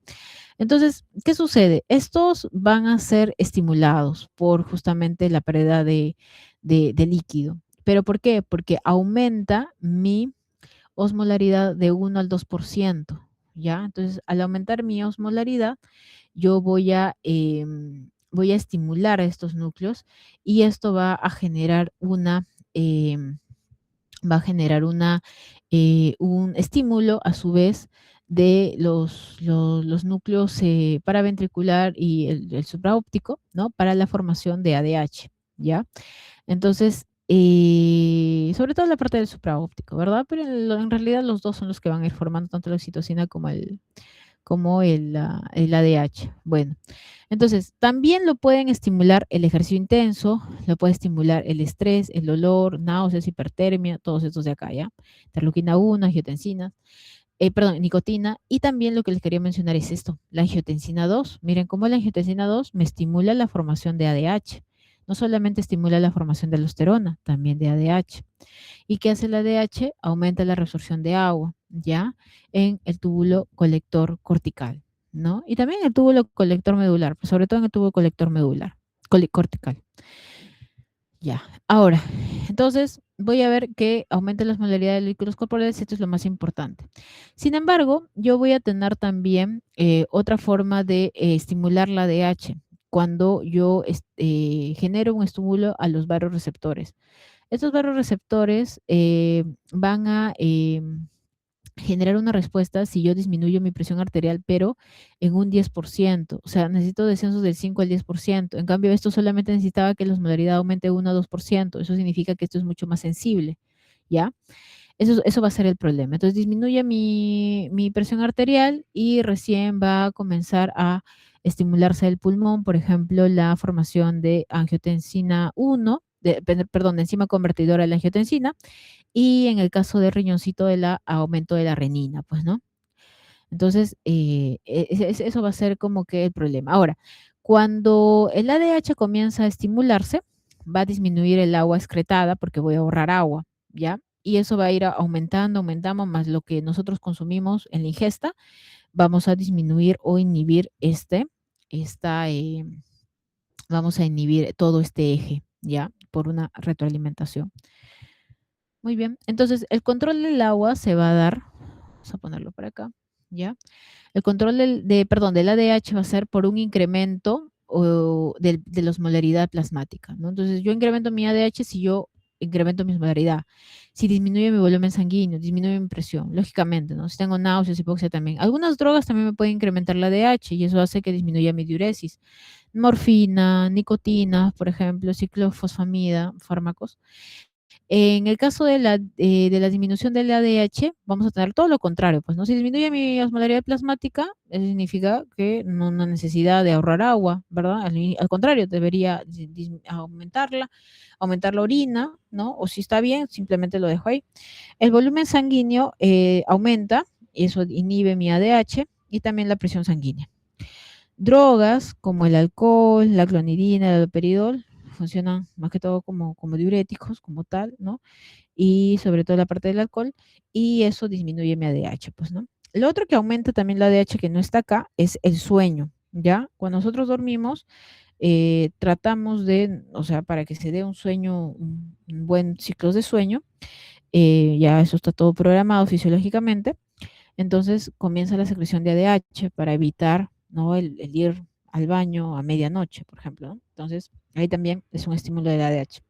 S1: Entonces, ¿qué sucede? Estos van a ser estimulados por justamente la pérdida de líquido. ¿Pero por qué? Porque aumenta mi osmolaridad de 1 al 2%, ¿ya? Entonces, al aumentar mi osmolaridad, yo voy a estimular a estos núcleos y esto em, va a generar un estímulo a su vez de los núcleos paraventricular y el supraóptico, ¿no? Para la formación de ADH, ¿ya? Entonces, sobre todo la parte del supraóptico, ¿verdad? Pero en realidad los dos son los que van a ir formando tanto la oxitocina como el ADH. Bueno, entonces también lo pueden estimular el ejercicio intenso, lo puede estimular el estrés, el dolor, náuseas, hipertermia, todos estos de acá, ¿ya? Interleuquina 1, angiotensina, perdón, nicotina, y también lo que les quería mencionar es esto, la angiotensina 2. Miren cómo la angiotensina 2 me estimula la formación de ADH. No solamente estimula la formación de aldosterona, también de ADH. ¿Y qué hace el ADH? Aumenta la reabsorción de agua, ¿ya? En el túbulo colector cortical, ¿no? Y también en el túbulo colector medular, pero sobre todo en el túbulo colector medular, cortical. Ya, ahora, entonces voy a ver que aumenta la osmolaridad de líquidos corporales, esto es lo más importante. Sin embargo, yo voy a tener también otra forma de estimular la ADH cuando yo genero un estímulo a los barioreceptores. Estos barioreceptores van a generar una respuesta si yo disminuyo mi presión arterial, pero en un 10%. O sea, necesito descensos del 5 al 10%. En cambio, esto solamente necesitaba que la osmolaridad aumente 1 a 2%. Eso significa que esto es mucho más sensible, ¿ya? Eso va a ser el problema. Entonces, disminuye mi presión arterial y recién va a comenzar a estimularse el pulmón, por ejemplo, la formación de angiotensina 1, perdón, de enzima convertidora de la angiotensina, y en el caso de riñoncito, de la aumento de la renina, pues, ¿no? Entonces, eso va a ser como que el problema. Ahora, cuando el ADH comienza a estimularse, va a disminuir el agua excretada porque voy a ahorrar agua, ¿ya? Y eso va a ir aumentando, más lo que nosotros consumimos en la ingesta, vamos a disminuir o inhibir vamos a inhibir todo este eje, ¿ya? Por una retroalimentación. Muy bien, entonces el control del agua se va a dar, vamos a ponerlo por acá, ¿ya? El control del ADH va a ser por un incremento de la osmolaridad plasmática, ¿no? Entonces, yo incremento mi ADH si yo incremento mi osmolaridad. Si disminuye mi volumen sanguíneo, disminuye mi presión, lógicamente, ¿no? Si tengo náuseas, hipoxia también. Algunas drogas también me pueden incrementar la ADH y eso hace que disminuya mi diuresis. Morfina, nicotina, por ejemplo, ciclofosfamida, fármacos. En el caso de la disminución del ADH, vamos a tener todo lo contrario, pues, ¿no? Si disminuye mi osmolaridad plasmática, eso significa que no una necesidad de ahorrar agua, ¿verdad? Al contrario, debería aumentarla, aumentar la orina, ¿no? O si está bien, simplemente lo dejo ahí. El volumen sanguíneo aumenta, y eso inhibe mi ADH y también la presión sanguínea. Drogas como el alcohol, la clonidina, el haloperidol, funcionan más que todo como diuréticos, como tal, ¿no? Y sobre todo la parte del alcohol, y eso disminuye mi ADH, pues, ¿no? Lo otro que aumenta también la ADH que no está acá es el sueño, ¿ya? Cuando nosotros dormimos, tratamos de, o sea, para que se dé un sueño, un buen ciclo de sueño, ya eso está todo programado fisiológicamente, entonces comienza la secreción de ADH para evitar, ¿no? El ir al baño a medianoche, por ejemplo, ¿no? Entonces, ahí también es un estímulo del ADH.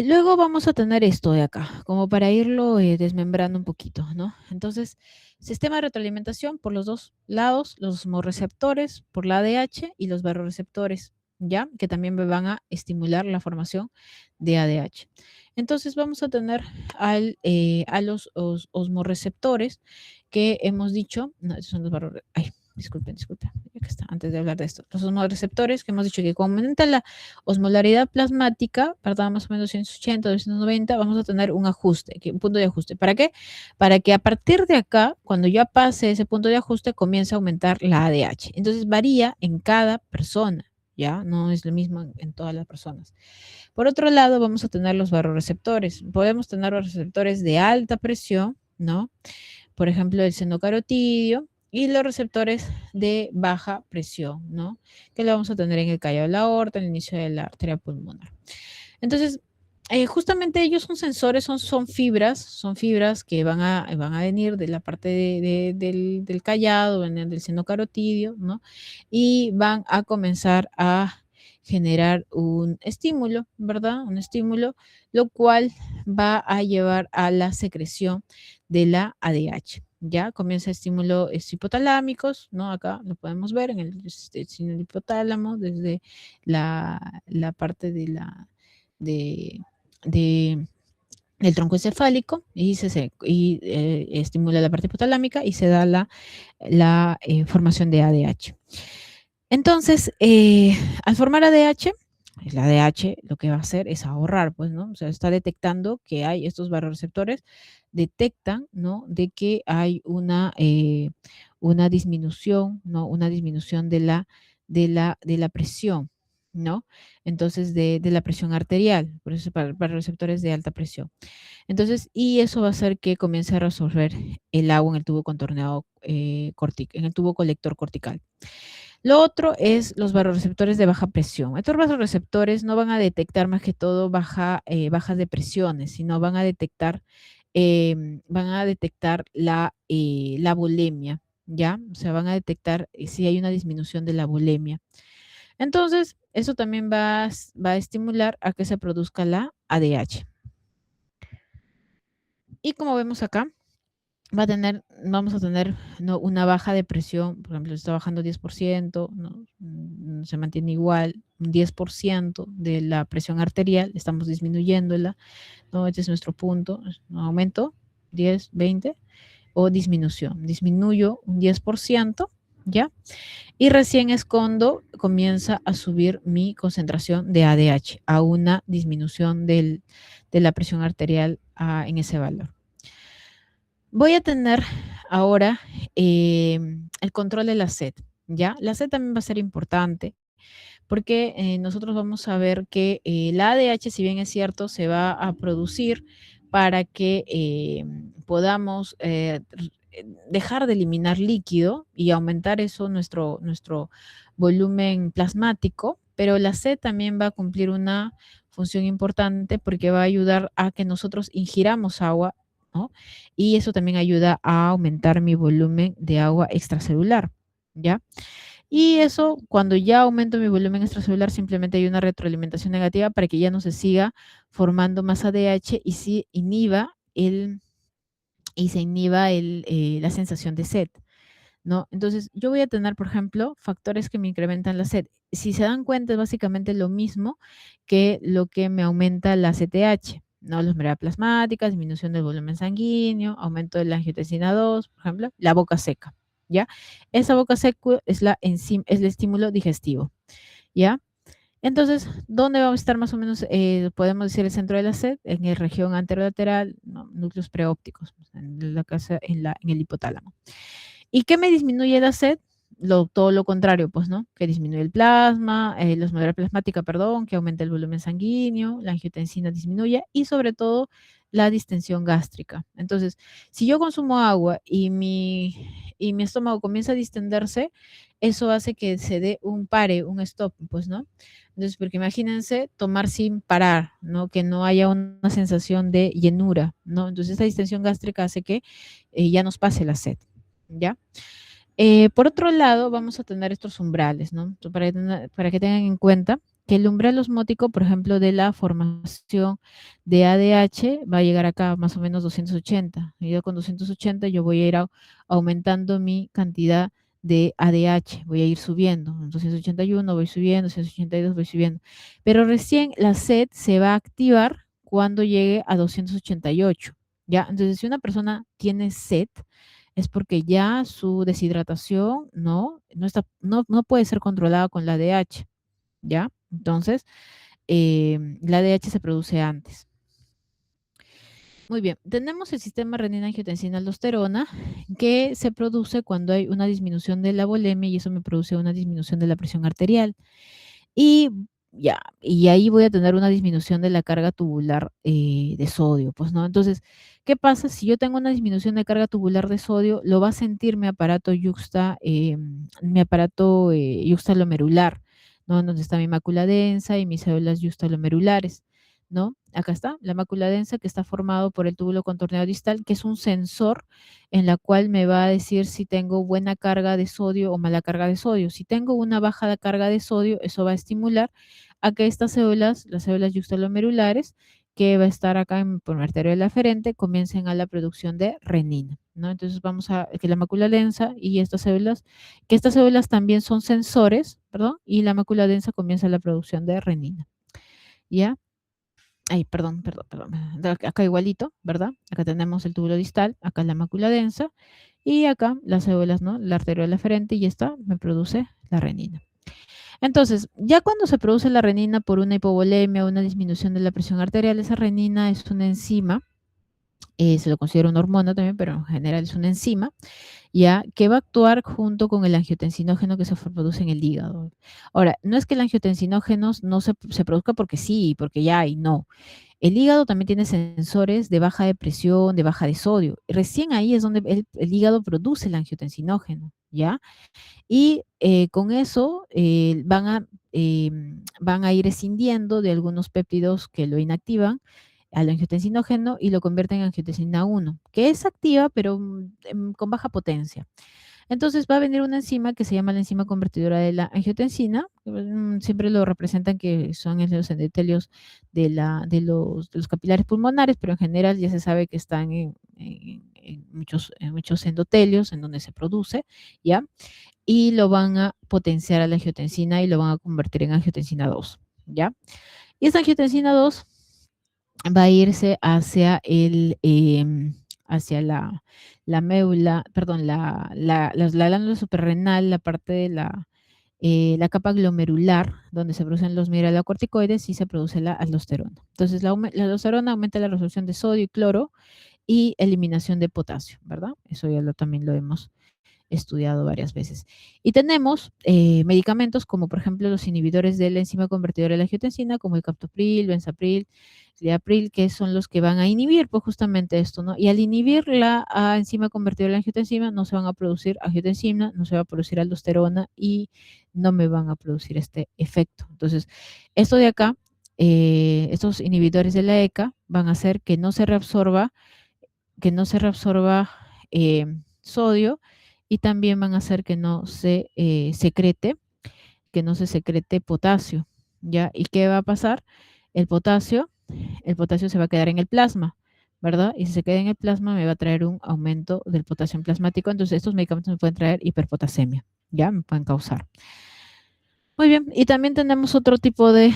S1: Luego vamos a tener esto de acá, como para irlo desmembrando un poquito, ¿no? Entonces, sistema de retroalimentación por los dos lados, los osmorreceptores por la ADH y los barroreceptores, ¿ya? Que también me van a estimular la formación de ADH. Entonces, vamos a tener a los osmorreceptores que hemos dicho, no, esos son los barroreceptores, disculpen, acá está, antes de hablar de esto. Los osmorreceptores que hemos dicho que cuando aumenta la osmolaridad plasmática, para más o menos 280, 290, vamos a tener un ajuste, un punto de ajuste. ¿Para qué? Para que a partir de acá, cuando ya pase ese punto de ajuste, comience a aumentar la ADH. Entonces varía en cada persona, ¿ya? No es lo mismo en todas las personas. Por otro lado, vamos a tener los barroreceptores. Podemos tener receptores de alta presión, ¿no? Por ejemplo, el seno carotidio, y los receptores de baja presión, ¿no? Que lo vamos a tener en el callo de la aorta, en el inicio de la arteria pulmonar. Entonces, justamente ellos son sensores, son fibras que van a venir de la parte del callado, del seno carotidio, ¿no? Y van a comenzar a generar un estímulo, ¿verdad? Un estímulo, lo cual va a llevar a la secreción de la ADH. Ya comienza estímulos hipotalámicos, ¿no? Acá lo podemos ver en el hipotálamo, desde la parte de, de- del tronco encefálico y, estimula la parte hipotalámica y se da la formación de ADH. Entonces, al formar ADH, el ADH lo que va a hacer es ahorrar, pues, ¿no? O sea, está detectando que hay estos barroreceptores, detectan, ¿no? De que hay una disminución, ¿no? Una disminución de la presión, ¿no? Entonces, de la presión arterial, por eso para receptores de alta presión. Entonces, y eso va a hacer que comience a resolver el agua en el tubo contorneado en el tubo colector cortical. Lo otro es los barroreceptores de baja presión. Estos barroreceptores no van a detectar más que todo bajas de presiones, sino van a detectar la bulimia, ¿ya? O sea, van a detectar si hay una disminución de la bulimia. Entonces, eso también va a estimular a que se produzca la ADH. Y como vemos acá, vamos a tener, ¿no? Una baja de presión, por ejemplo, está bajando 10%, ¿no? Se mantiene igual, un 10% de la presión arterial, estamos disminuyéndola, ¿no? Este es nuestro punto, ¿no? Aumento, 10, 20, o disminución, disminuyo un 10%, ¿ya? Y recién es cuando comienza a subir mi concentración de ADH a una disminución de la presión arterial en ese valor. Voy a tener ahora el control de la sed, ¿ya? La sed también va a ser importante porque nosotros vamos a ver que la ADH, si bien es cierto, se va a producir para que podamos dejar de eliminar líquido y aumentar eso nuestro volumen plasmático, pero la sed también va a cumplir una función importante porque va a ayudar a que nosotros ingiramos agua, ¿no? Y eso también ayuda a aumentar mi volumen de agua extracelular, ¿ya? Y eso, cuando ya aumento mi volumen extracelular, simplemente hay una retroalimentación negativa para que ya no se siga formando más ADH y sí inhiba la sensación de sed, ¿no? Entonces, yo voy a tener, por ejemplo, factores que me incrementan la sed. Si se dan cuenta, es básicamente lo mismo que lo que me aumenta la CTH, ¿no? Las urea plasmática, disminución del volumen sanguíneo, aumento de la angiotensina 2, por ejemplo, la boca seca, ¿ya? Esa boca seca es es el estímulo digestivo, ¿ya? Entonces, ¿dónde va a estar más o menos, podemos decir, el centro de la sed? En la región anterolateral, ¿no? Núcleos preópticos, en la casa, en el hipotálamo. ¿Y qué me disminuye la sed? Todo lo contrario, pues, ¿no? Que disminuye el plasma, la osmolalidad plasmática, perdón, que aumenta el volumen sanguíneo, la angiotensina disminuye y sobre todo la distensión gástrica. Entonces, si yo consumo agua y mi estómago comienza a distenderse, eso hace que se dé un pare, un stop, pues, ¿no? Entonces, porque imagínense tomar sin parar, ¿no? Que no haya una sensación de llenura, ¿no? Entonces, esa distensión gástrica hace que ya nos pase la sed. ¿Ya? Por otro lado, vamos a tener estos umbrales, ¿no? Para que tengan en cuenta que el umbral osmótico, por ejemplo, de la formación de ADH va a llegar acá más o menos 280. Y yo con 280 yo voy a ir aumentando mi cantidad de ADH, voy a ir subiendo. 281 voy subiendo, 282 voy subiendo. Pero recién la sed se va a activar cuando llegue a 288. ¿Ya? Entonces, si una persona tiene sed, es porque ya su deshidratación no puede ser controlada con la ADH, ¿ya? Entonces, la ADH se produce antes. Muy bien, tenemos el sistema renina-angiotensina-aldosterona que se produce cuando hay una disminución de la volemia y eso me produce una disminución de la presión arterial. Y ya, y ahí voy a tener una disminución de la carga tubular de sodio, pues, ¿no? Entonces, ¿qué pasa? Si yo tengo una disminución de carga tubular de sodio, lo va a sentir mi aparato yuxtalomerular, ¿no? Donde está mi mácula densa y mis células yuxtalomerulares, ¿no? Acá está, la mácula densa que está formado por el túbulo contorneado distal, que es un sensor en la cual me va a decir si tengo buena carga de sodio o mala carga de sodio. Si tengo una baja carga de sodio, eso va a estimular a que estas células, las células yuxtalomerulares, que va a estar acá por la arteria aferente, comiencen a la producción de renina, ¿no? Entonces vamos a que la mácula densa y que estas células también son sensores, perdón, y la mácula densa comienza la producción de renina, ¿ya? Ay, perdón. Acá igualito, ¿verdad? Acá tenemos el túbulo distal, acá la mácula densa y acá las células, ¿no? La arteriola aferente y esta me produce la renina. Entonces, ya cuando se produce la renina por una hipovolemia o una disminución de la presión arterial, esa renina es una enzima, se lo considera una hormona también, pero en general es una enzima, ya que va a actuar junto con el angiotensinógeno que se produce en el hígado. Ahora, no es que el angiotensinógeno no se produzca porque sí, porque ya hay, no. El hígado también tiene sensores de baja de presión, de baja de sodio. Recién ahí es donde el hígado produce el angiotensinógeno, ¿ya? Y con eso van a ir escindiendo de algunos péptidos que lo inactivan al angiotensinógeno y lo convierten en angiotensina 1, que es activa pero con baja potencia. Entonces va a venir una enzima que se llama la enzima convertidora de la angiotensina. Siempre lo representan que son en los endotelios de los capilares pulmonares, pero en general ya se sabe que están en muchos endotelios en donde se produce, ¿ya? Y lo van a potenciar a la angiotensina y lo van a convertir en angiotensina 2, ¿ya? Y esta angiotensina 2 va a irse hacia la médula, perdón, la glándula suprarrenal, la parte de la capa glomerular, donde se producen los mineralocorticoides y se produce la aldosterona. Entonces, la aldosterona aumenta la resolución de sodio y cloro y eliminación de potasio, ¿verdad? Eso ya también lo hemos estudiado varias veces. Y tenemos medicamentos como por ejemplo los inhibidores de la enzima convertidora de la angiotensina, como el captopril, benzapril, liapril, que son los que van a inhibir pues justamente esto, ¿no? Y al inhibir la enzima convertidora de la angiotensina no se van a producir angiotensina, no se va a producir aldosterona y no me van a producir este efecto. Entonces, esto de acá, estos inhibidores de la ECA van a hacer que no se reabsorba sodio y también van a hacer que no se secrete potasio, ¿ya? ¿Y qué va a pasar? El potasio, el potasio se va a quedar en el plasma, ¿verdad? Y si se queda en el plasma me va a traer un aumento del potasio en plasmático, entonces estos medicamentos me pueden traer hiperpotasemia, ¿ya? Me pueden causar. Muy bien, y también tenemos otro tipo de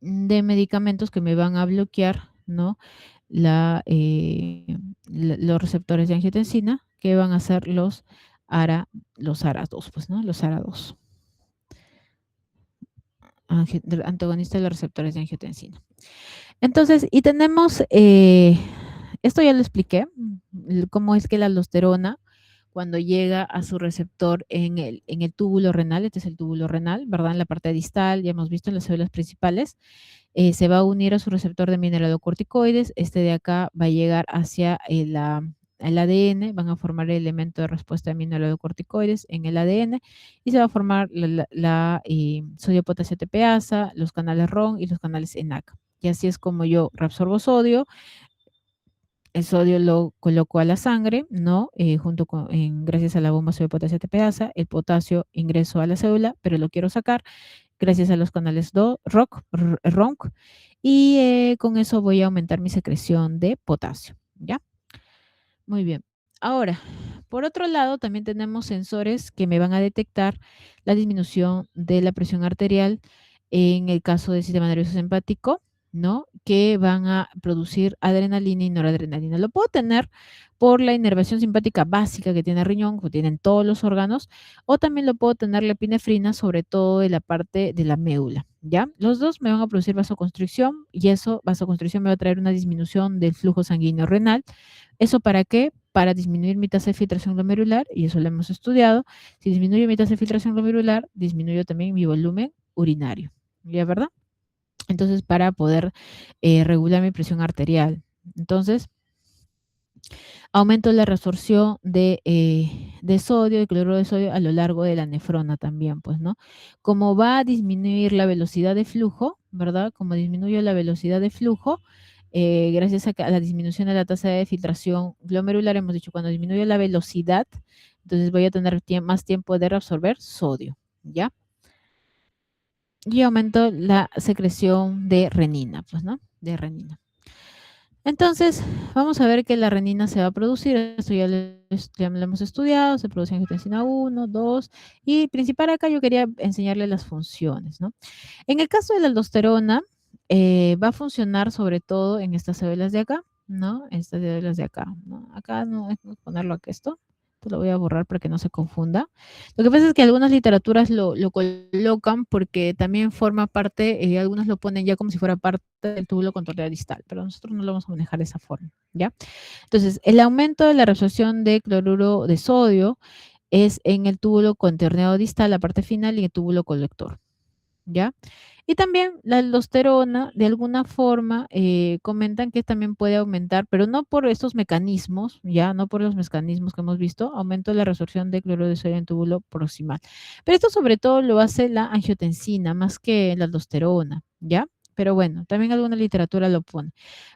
S1: medicamentos que me van a bloquear, ¿no? Los receptores de angiotensina, que van a ser los ARA2, pues, ¿no? Los ARA2, antagonistas de los receptores de angiotensina. Entonces, y tenemos, esto ya lo expliqué, cómo es que la aldosterona, cuando llega a su receptor en el túbulo renal, este es el túbulo renal, ¿verdad? En la parte distal, ya hemos visto en las células principales, se va a unir a su receptor de mineralocorticoides, este de acá va a llegar hacia el ADN, van a formar el elemento de respuesta de mineralocorticoides en el ADN y se va a formar la sodio-potasio ATPasa, los canales RON y los canales ENaC. Y así es como yo reabsorbo sodio, el sodio lo coloco a la sangre, ¿no? Junto con, gracias a la bomba sodio-potasio ATPasa, el potasio ingreso a la célula, pero lo quiero sacar gracias a los canales RONC, y con eso voy a aumentar mi secreción de potasio, ¿ya? Muy bien. Ahora, por otro lado, también tenemos sensores que me van a detectar la disminución de la presión arterial en el caso del sistema nervioso simpático, ¿no? Que van a producir adrenalina y noradrenalina. Lo puedo tener por la inervación simpática básica que tiene el riñón, que tienen todos los órganos, o también lo puedo tener la epinefrina, sobre todo en la parte de la médula, ¿ya? Los dos me van a producir vasoconstricción y eso, vasoconstricción me va a traer una disminución del flujo sanguíneo renal. ¿Eso para qué? Para disminuir mi tasa de filtración glomerular, y eso lo hemos estudiado. Si disminuyo mi tasa de filtración glomerular, disminuyo también mi volumen urinario, ¿ya verdad? Entonces, para poder regular mi presión arterial. Entonces, aumento la reabsorción de sodio, de cloruro de sodio a lo largo de la nefrona también, pues, ¿no? Como va a disminuir la velocidad de flujo, ¿verdad? Como disminuyo la velocidad de flujo, gracias a la disminución de la tasa de filtración glomerular, hemos dicho, cuando disminuyo la velocidad, entonces voy a tener más tiempo de reabsorber sodio, ¿ya? Y aumento la secreción de renina, pues, ¿no? De renina. Entonces, vamos a ver que la renina se va a producir, esto ya lo hemos estudiado, se produce angiotensina 1, 2, y principal acá yo quería enseñarle las funciones, ¿no? En el caso de la aldosterona, va a funcionar sobre todo en estas células de acá, ¿no? Estas células de acá, ¿no? Acá no es ponerlo aquí esto lo voy a borrar para que no se confunda. Lo que pasa es que algunas literaturas lo colocan porque también forma parte, algunos lo ponen ya como si fuera parte del túbulo contorneal distal, pero nosotros no lo vamos a manejar de esa forma, ¿ya? Entonces, el aumento de la reabsorción de cloruro de sodio es en el túbulo contorneado distal, la parte final, y el túbulo colector, ¿ya? Y también la aldosterona, de alguna forma, comentan que también puede aumentar, pero no por estos mecanismos, ya, no por los mecanismos que hemos visto, aumento de la resorción de cloruro de sodio en túbulo proximal. Pero esto sobre todo lo hace la angiotensina, más que la aldosterona, ¿ya? Pero bueno, también alguna literatura lo pone.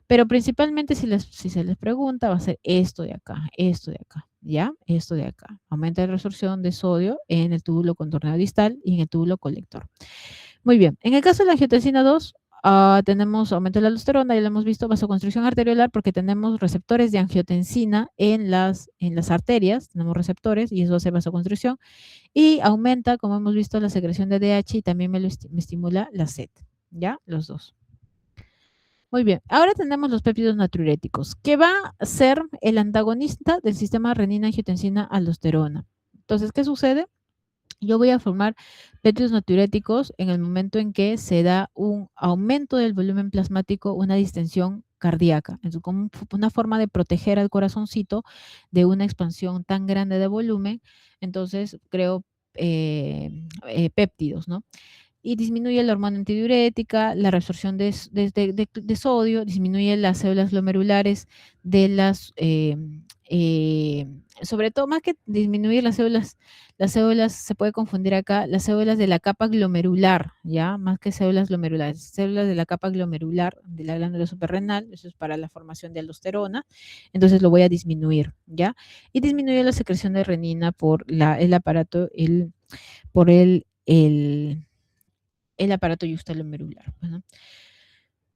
S1: Pero principalmente si se les pregunta, va a ser esto de acá, ¿ya? Esto de acá. Aumenta la resorción de sodio en el túbulo contorneado distal y en el túbulo colector. Muy bien. En el caso de la angiotensina 2, tenemos aumento de la aldosterona, ya lo hemos visto, vasoconstricción arteriolar, porque tenemos receptores de angiotensina en las arterias, tenemos receptores y eso hace vasoconstricción. Y aumenta, como hemos visto, la secreción de DH y también me estimula la sed. ¿Ya? Los dos. Muy bien. Ahora tenemos los péptidos natriuréticos, que va a ser el antagonista del sistema renina-angiotensina-aldosterona. Entonces, ¿qué sucede? Yo voy a formar péptidos natriuréticos en el momento en que se da un aumento del volumen plasmático, una distensión cardíaca. Es como una forma de proteger al corazoncito de una expansión tan grande de volumen. Entonces creo péptidos, ¿no? y disminuye la hormona antidiurética, la reabsorción de sodio, disminuye las células glomerulares de sobre todo, más que disminuir las células, se puede confundir acá, las células de la capa glomerular, ¿ya? Más que células glomerulares, células de la capa glomerular de la glándula suprarrenal, eso es para la formación de aldosterona, entonces lo voy a disminuir, ¿ya? Y disminuye la secreción de renina por el aparato, por el aparato yuxtaglomerular. Bueno,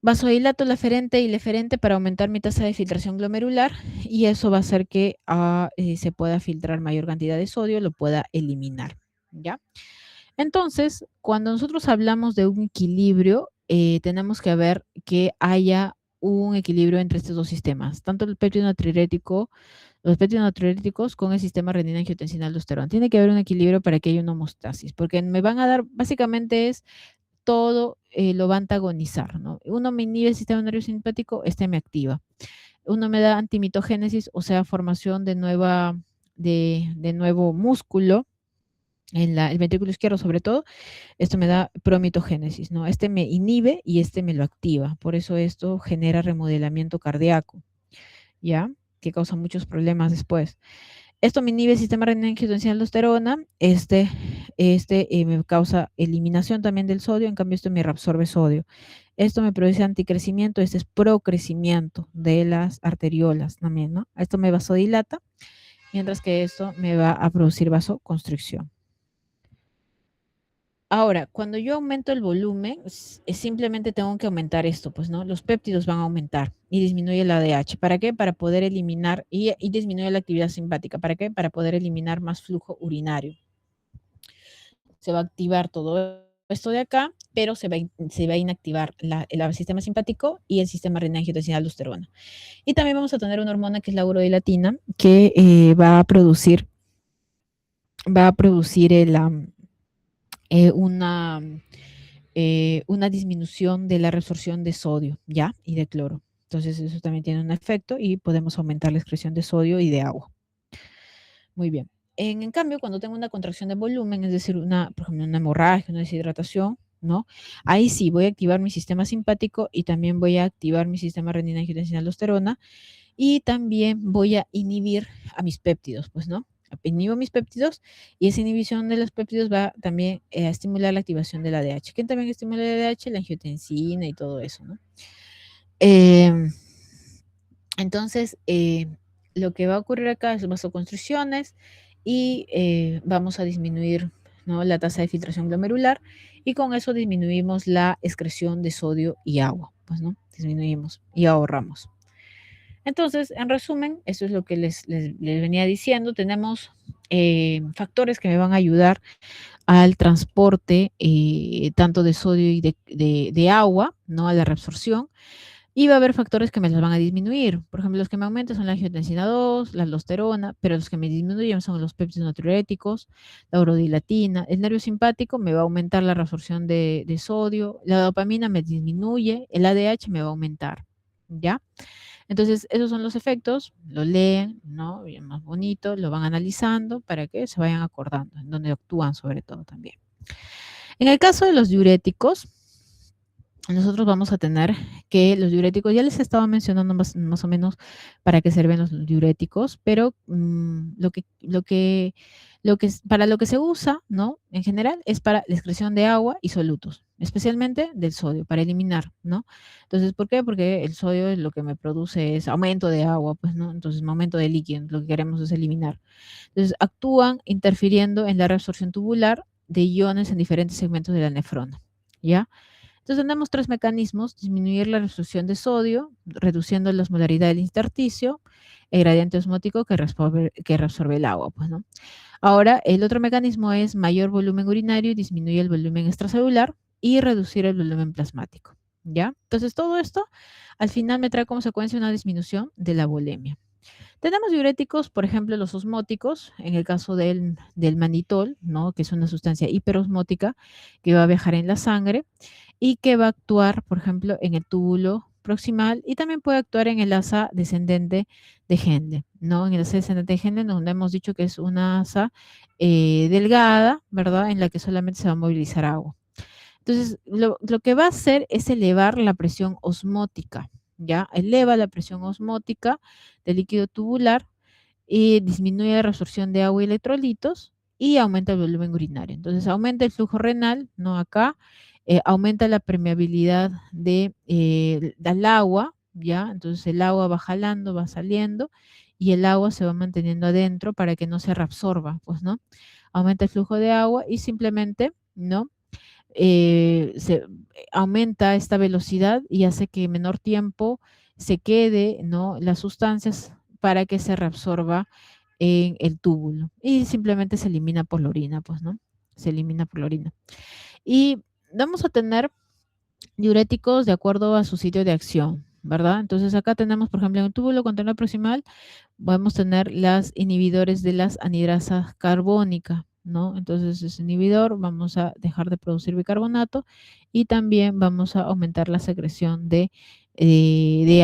S1: vasodilato la aferente y la eferente para aumentar mi tasa de filtración glomerular y eso va a hacer que se pueda filtrar mayor cantidad de sodio, lo pueda eliminar, ¿ya? Entonces, cuando nosotros hablamos de un equilibrio, tenemos que ver que haya un equilibrio entre estos dos sistemas, tanto el péptido natriurético, los péptidos natriuréticos con el sistema renina angiotensina aldosterona. Tiene que haber un equilibrio para que haya una homeostasis, porque me van a dar, básicamente es todo lo va a antagonizar, ¿no? Uno me inhibe el sistema nervioso simpático, este me activa. Uno me da antimitogénesis, o sea, formación de nuevo músculo, en el ventrículo izquierdo sobre todo, esto me da promitogénesis, ¿no? Este me inhibe y este me lo activa, por eso esto genera remodelamiento cardíaco, ¿ya? Que causa muchos problemas después. Esto me inhibe el sistema renina-angiotensina aldosterona, me causa eliminación también del sodio, en cambio esto me reabsorbe sodio. Esto me produce anticrecimiento, este es procrecimiento de las arteriolas también, ¿no? Esto me vasodilata, mientras que esto me va a producir vasoconstricción. Ahora, cuando yo aumento el volumen, simplemente tengo que aumentar esto, pues, ¿no? Los péptidos van a aumentar y disminuye el ADH. ¿Para qué? Para poder eliminar y disminuye la actividad simpática. ¿Para qué? Para poder eliminar más flujo urinario. Se va a activar todo esto de acá, pero se va a inactivar el sistema simpático y el sistema renina-angiotensina aldosterona. Y también vamos a tener una hormona que es la urodilatina, que va a producir una disminución de la reabsorción de sodio, ¿ya? Y de cloro. Entonces eso también tiene un efecto y podemos aumentar la excreción de sodio y de agua. Muy bien. En cambio, cuando tengo una contracción de volumen, es decir, por ejemplo, una hemorragia, una deshidratación, ¿no? Ahí sí voy a activar mi sistema simpático y también voy a activar mi sistema renina-angiotensina aldosterona y también voy a inhibir a mis péptidos, pues, ¿no? Inhibo mis péptidos y esa inhibición de los péptidos va también a estimular la activación del ADH. ¿Quién también estimula el ADH? La angiotensina y todo eso, ¿no? Entonces, lo que va a ocurrir acá es vasoconstricciones y vamos a disminuir, ¿no?, la tasa de filtración glomerular y con eso disminuimos la excreción de sodio y agua, pues, ¿no? Disminuimos y ahorramos. Entonces, en resumen, eso es lo que les venía diciendo. Tenemos factores que me van a ayudar al transporte tanto de sodio y de agua, ¿no?, a la reabsorción. Y va a haber factores que me las van a disminuir. Por ejemplo, los que me aumentan son la angiotensina 2, la aldosterona, pero los que me disminuyen son los péptidos natriuréticos, la urodilatina. El nervio simpático me va a aumentar la reabsorción de sodio, la dopamina me disminuye, el ADH me va a aumentar, ¿ya? Entonces, esos son los efectos, lo leen, ¿no? Bien más bonito, lo van analizando para que se vayan acordando, en donde actúan sobre todo también. En el caso de los diuréticos, nosotros vamos a tener que los diuréticos, ya les estaba mencionando más o menos para qué sirven los diuréticos, pero para lo que se usa, ¿no?, en general, es para la excreción de agua y solutos, especialmente del sodio, para eliminar, ¿no? Entonces, ¿por qué? Porque el sodio es lo que me produce es aumento de agua, pues, ¿no? Entonces, aumento de líquido, lo que queremos es eliminar. Entonces, actúan interfiriendo en la reabsorción tubular de iones en diferentes segmentos de la nefrona, ¿ya? Entonces tenemos tres mecanismos: disminuir la reabsorción de sodio, reduciendo la osmolaridad del intersticio, el gradiente osmótico que reabsorbe el agua, pues, ¿no? Ahora, el otro mecanismo es mayor volumen urinario y disminuye el volumen extracelular y reducir el volumen plasmático, ¿ya? Entonces todo esto al final me trae como consecuencia una disminución de la volemia. Tenemos diuréticos, por ejemplo, los osmóticos, en el caso del manitol, ¿no?, que es una sustancia hiperosmótica que va a viajar en la sangre y que va a actuar, por ejemplo, en el túbulo proximal y también puede actuar en el asa descendente de Henle, ¿no? En el asa descendente de Henle, donde hemos dicho que es una asa delgada, ¿verdad?, en la que solamente se va a movilizar agua. Entonces, lo que va a hacer es elevar la presión osmótica, ¿ya? Eleva la presión osmótica del líquido tubular y disminuye la reabsorción de agua y electrolitos y aumenta el volumen urinario. Entonces, aumenta el flujo renal, ¿no? Acá, aumenta la permeabilidad del agua, ¿ya? Entonces, el agua va jalando, va saliendo y el agua se va manteniendo adentro para que no se reabsorba, pues, ¿no? Aumenta el flujo de agua y simplemente, ¿no? Se aumenta esta velocidad y hace que en menor tiempo se quede, ¿no? Las sustancias para que se reabsorba en el túbulo y simplemente se elimina por la orina, pues, ¿no? Se elimina por la orina. Y vamos a tener diuréticos de acuerdo a su sitio de acción, ¿verdad? Entonces acá tenemos, por ejemplo, en el túbulo contenedor proximal podemos tener las inhibidores de las anhidrasas carbónica, ¿no? Entonces, ese inhibidor vamos a dejar de producir bicarbonato y también vamos a aumentar la secreción de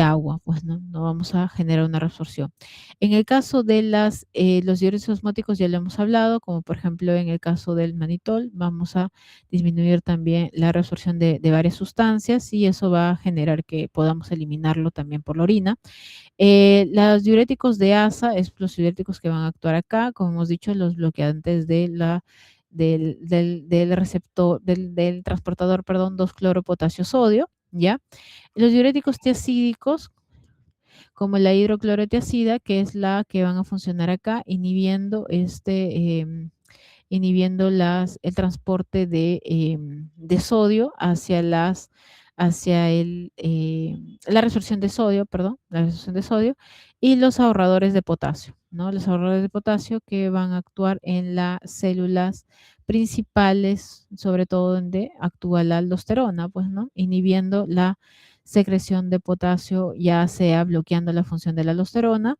S1: agua, pues no, no vamos a generar una reabsorción. En el caso de los diuréticos osmóticos ya lo hemos hablado, como por ejemplo en el caso del manitol, vamos a disminuir también la reabsorción de varias sustancias y eso va a generar que podamos eliminarlo también por la orina. Los diuréticos de ASA es los diuréticos que van a actuar acá, como hemos dicho, los bloqueantes del receptor, del transportador, perdón, 2-cloro-potasio-sodio, ¿ya? Los diuréticos tiacídicos, como la hidroclorotiazida, que es la que van a funcionar acá, inhibiendo el transporte de sodio hacia la resorción de sodio, perdón, la resorción de sodio, y los ahorradores de potasio, ¿no? Los ahorradores de potasio que van a actuar en las células principales, sobre todo donde actúa la aldosterona, pues, ¿no? Inhibiendo la secreción de potasio, ya sea bloqueando la función de la aldosterona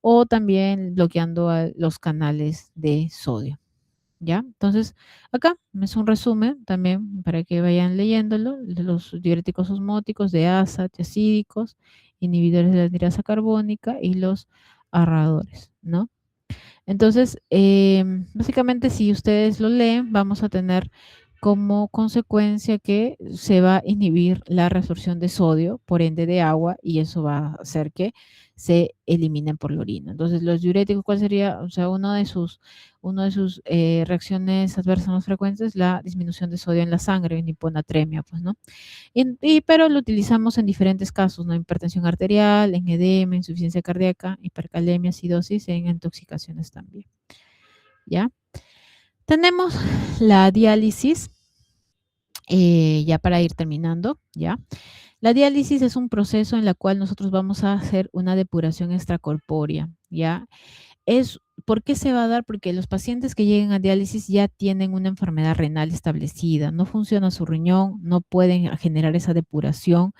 S1: o también bloqueando los canales de sodio. ¿Ya? Entonces, acá es un resumen también para que vayan leyéndolo, de los diuréticos osmóticos de ASA, tiacídicos, inhibidores de la anhidrasa carbónica y los ahorradores, ¿no? Entonces, básicamente si ustedes lo leen, vamos a tener como consecuencia que se va a inhibir la reabsorción de sodio, por ende de agua, y eso va a hacer que se eliminen por la orina. Entonces, los diuréticos, ¿cuál sería? O sea, una de sus reacciones adversas más frecuentes, la disminución de sodio en la sangre, en hiponatremia, pues, ¿no? Pero lo utilizamos en diferentes casos, ¿no? Hipertensión arterial, en edema, insuficiencia cardíaca, hipercalemia, acidosis, en intoxicaciones también, ¿ya? Tenemos la diálisis, ya para ir terminando, ¿ya? La diálisis es un proceso en el cual nosotros vamos a hacer una depuración extracorpórea, ¿ya? ¿Por qué se va a dar? Porque los pacientes que lleguen a diálisis ya tienen una enfermedad renal establecida, no funciona su riñón, no pueden generar esa depuración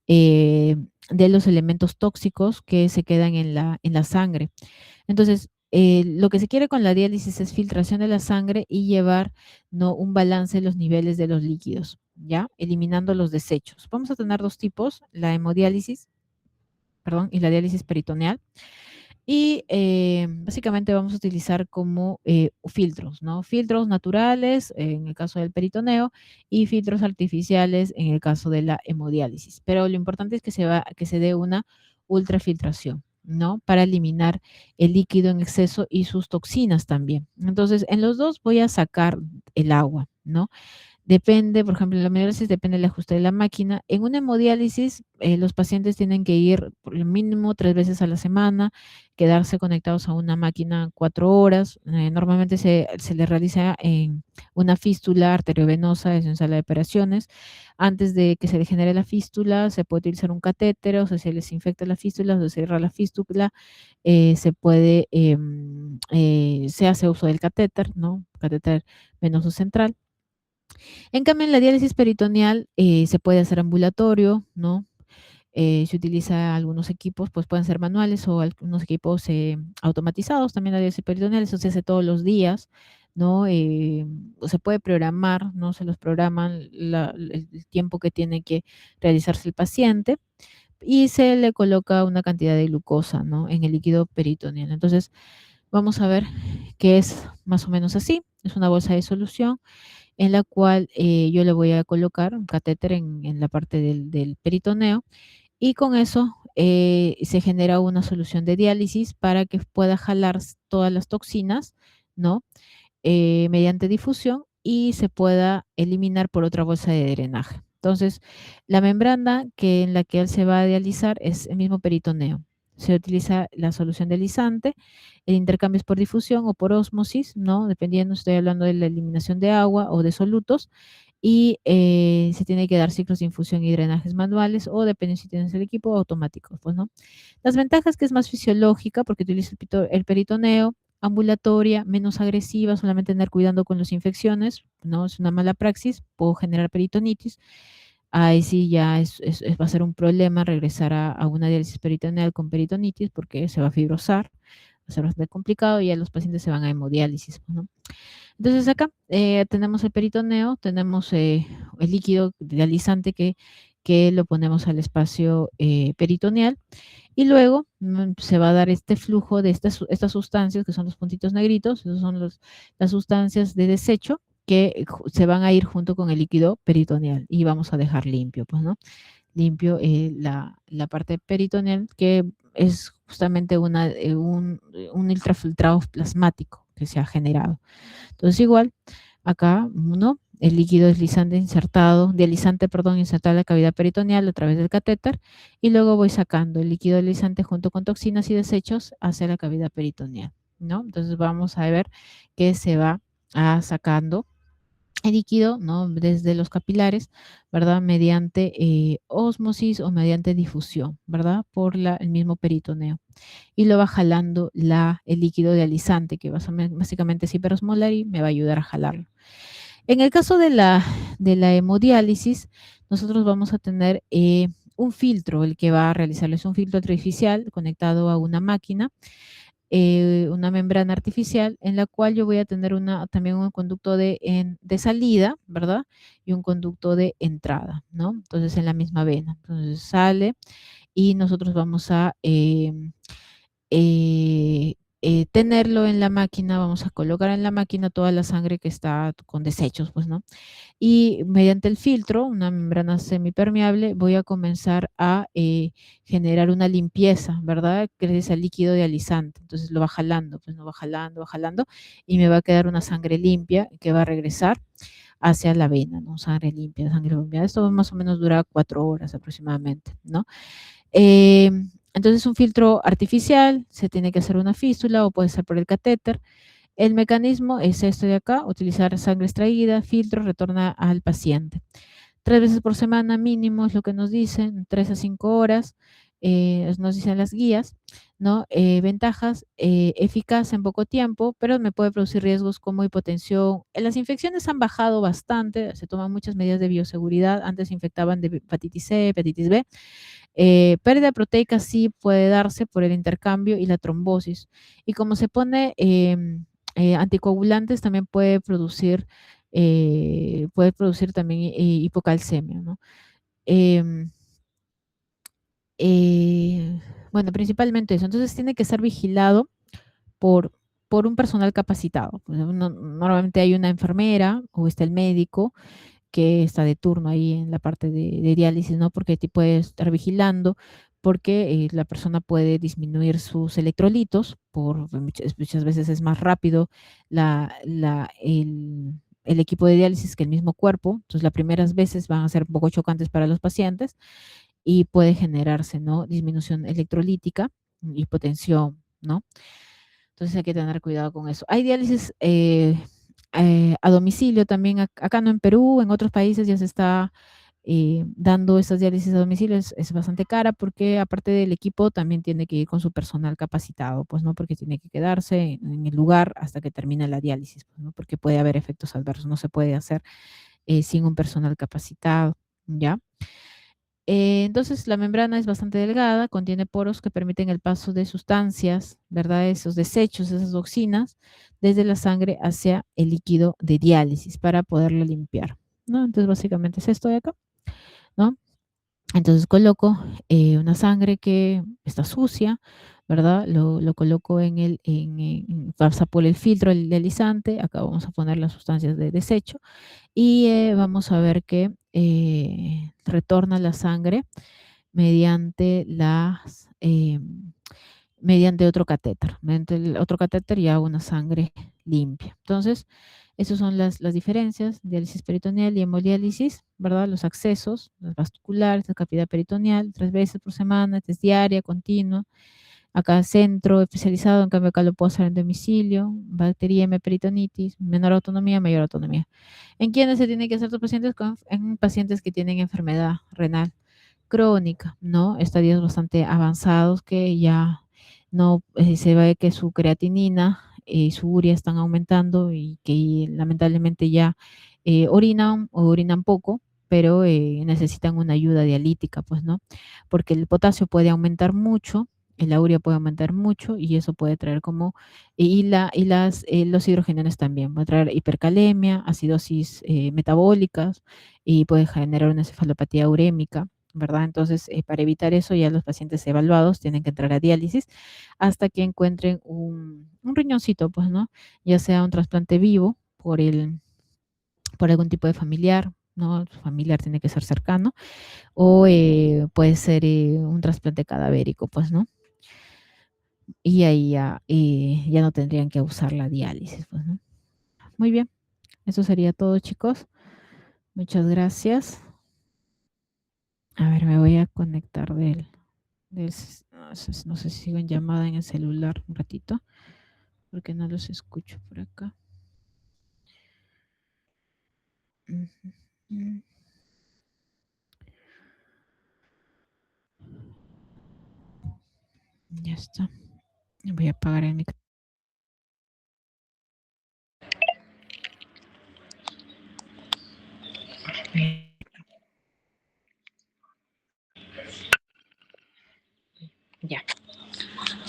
S1: eh, de los elementos tóxicos que se quedan en la sangre. Entonces, lo que se quiere con la diálisis es filtración de la sangre y llevar, ¿no?, un balance de los niveles de los líquidos, ¿ya? Eliminando los desechos. Vamos a tener dos tipos, la hemodiálisis, perdón, y la diálisis peritoneal. Y básicamente vamos a utilizar como filtros, ¿no? Filtros naturales en el caso del peritoneo y filtros artificiales en el caso de la hemodiálisis. Pero lo importante es que se dé una ultrafiltración, ¿no? Para eliminar el líquido en exceso y sus toxinas también. Entonces, en los dos voy a sacar el agua, ¿no? Depende, por ejemplo, la hemodiálisis depende del ajuste de la máquina. En una hemodiálisis, los pacientes tienen que ir por lo mínimo 3 veces a la semana, quedarse conectados a una máquina 4 horas. Normalmente se les realiza en una fístula arteriovenosa, es en sala de operaciones. Antes de que se le genere la fístula, se puede utilizar un catéter, o sea, se les infecta la fístula, se cierra la fístula, se hace uso del catéter, ¿no? Catéter venoso central. En cambio, en la diálisis peritoneal se puede hacer ambulatorio, ¿no? Se utiliza algunos equipos, pues pueden ser manuales o algunos equipos automatizados. También la diálisis peritoneal, eso se hace todos los días, ¿no? O se puede programar, ¿no? Se los programan el tiempo que tiene que realizarse el paciente y se le coloca una cantidad de glucosa, ¿no? En el líquido peritoneal. Entonces, vamos a ver que es más o menos así. Es una bolsa de solución en la cual yo le voy a colocar un catéter en la parte del peritoneo y con eso se genera una solución de diálisis para que pueda jalar todas las toxinas, ¿no? Mediante difusión y se pueda eliminar por otra bolsa de drenaje. Entonces, la membrana en la que él se va a dializar es el mismo peritoneo. Se utiliza la solución deslizante, el intercambio es por difusión o por ósmosis, ¿no? Dependiendo, estoy hablando de la eliminación de agua o de solutos, y se tiene que dar ciclos de infusión y drenajes manuales o depende si tienes el equipo automático, pues, ¿no? Las ventajas que es más fisiológica porque utiliza el peritoneo, ambulatoria, menos agresiva, solamente tener cuidado con las infecciones, ¿no? Es una mala praxis, puedo generar peritonitis, ahí sí ya va a ser un problema regresar a una diálisis peritoneal con peritonitis porque se va a fibrosar, va a ser bastante complicado y ya los pacientes se van a hemodiálisis, ¿no? Entonces acá tenemos el peritoneo, tenemos el líquido dializante que lo ponemos al espacio peritoneal y luego se va a dar este flujo de estas sustancias que son los puntitos negritos, esos son las sustancias de desecho que se van a ir junto con el líquido peritoneal y vamos a dejar limpio, pues, ¿no? Limpio la parte peritoneal que es justamente un ultrafiltrado plasmático que se ha generado. Entonces igual, acá, ¿no? El líquido deslizante insertado, dializante, perdón, insertado en la cavidad peritoneal a través del catéter y luego voy sacando el líquido deslizante junto con toxinas y desechos hacia la cavidad peritoneal, ¿no? Entonces vamos a ver que se va sacando el líquido, ¿no? Desde los capilares, ¿verdad? Mediante ósmosis o mediante difusión, ¿verdad? Por el mismo peritoneo y lo va jalando el líquido dializante, que básicamente es hiperosmolar y me va a ayudar a jalarlo. En el caso de la hemodiálisis, nosotros vamos a tener un filtro, el que va a realizarlo es un filtro artificial conectado a una máquina, una membrana artificial en la cual yo voy a tener también un conducto de salida, ¿verdad? Y un conducto de entrada, ¿no? Entonces en la misma vena. Entonces sale y nosotros vamos a tenerlo en la máquina, vamos a colocar en la máquina toda la sangre que está con desechos, pues, ¿no? Y mediante el filtro, una membrana semipermeable, voy a comenzar a generar una limpieza, ¿verdad? Gracias al líquido dializante. Entonces lo va jalando, pues no va jalando y me va a quedar una sangre limpia que va a regresar hacia la vena, ¿no? Sangre limpia, sangre limpia. Esto más o menos dura 4 horas aproximadamente, ¿no? Eh, entonces un filtro artificial, se tiene que hacer una fístula o puede ser por el catéter. El mecanismo es este de acá, utilizar sangre extraída, filtro, retorna al paciente. 3 veces por semana mínimo es lo que nos dicen, 3 a 5 horas, nos dicen las guías, ¿no? Ventajas, eficaz en poco tiempo, pero me puede producir riesgos como hipotensión. Las infecciones han bajado bastante, se toman muchas medidas de bioseguridad, antes se infectaban de hepatitis C, hepatitis B, pérdida proteica sí puede darse por el intercambio y la trombosis. Y como se pone anticoagulantes, también puede producir también hipocalcemia, ¿no? Em, bueno, principalmente eso. Entonces tiene que ser vigilado por, por un personal capacitado. Pues, normalmente hay una enfermera o está el médico que está de turno ahí en la parte de diálisis, ¿no? Porque te puede estar vigilando, porque la persona puede disminuir sus electrolitos, muchas veces es más rápido el equipo de diálisis que el mismo cuerpo, entonces las primeras veces van a ser un poco chocantes para los pacientes y puede generarse, ¿no? Disminución electrolítica, hipotensión, ¿no? Entonces hay que tener cuidado con eso. Hay diálisis a domicilio también, acá no en Perú, en otros países ya se está dando estas diálisis a domicilio, es bastante cara porque aparte del equipo también tiene que ir con su personal capacitado, pues no, porque tiene que quedarse en el lugar hasta que termine la diálisis, pues, ¿no? Porque puede haber efectos adversos, no se puede hacer sin un personal capacitado, ¿ya? Entonces, la membrana es bastante delgada, contiene poros que permiten el paso de sustancias, ¿verdad? Esos desechos, esas toxinas, desde la sangre hacia el líquido de diálisis para poderlo limpiar, ¿no? Entonces, básicamente es esto de acá, ¿no? Entonces coloco una sangre que está sucia, ¿verdad? Lo coloco vamos a poner el filtro el deslizante, acá vamos a poner las sustancias de desecho y vamos a ver que retorna la sangre mediante mediante otro catéter. Mediante el otro catéter ya una sangre limpia. Entonces, esas son las diferencias, diálisis peritoneal y hemodiálisis, ¿verdad? Los accesos, las vasculares, la cavidad peritoneal, 3 veces por semana, es diaria, continua. Acá centro especializado, en cambio acá lo puedo hacer en domicilio, bacteriemia, peritonitis, menor autonomía, mayor autonomía. ¿En quiénes se tiene que hacer los pacientes? En pacientes que tienen enfermedad renal crónica, ¿no? Estadios bastante avanzados que ya no se ve que su creatinina y su urea están aumentando y que lamentablemente ya orinan o orinan poco, pero necesitan una ayuda dialítica, pues, ¿no? Porque el potasio puede aumentar mucho, la urea puede aumentar mucho y eso puede traer como, los hidrogeniones también, puede traer hipercalemia, acidosis metabólicas y puede generar una encefalopatía urémica, ¿verdad? Entonces, para evitar eso, ya los pacientes evaluados tienen que entrar a diálisis hasta que encuentren un riñoncito, pues, ¿no? Ya sea un trasplante vivo por algún tipo de familiar, ¿no? Su familiar tiene que ser cercano, o puede ser un trasplante cadavérico, pues, ¿no? Y ahí ya no tendrían que usar la diálisis, pues, ¿no? Muy bien, eso sería todo, chicos. Muchas gracias. A ver, me voy a conectar no sé si sigo en llamada en el celular un ratito, porque no los escucho por acá. Ya está. Voy a apagar el micrófono. Ya.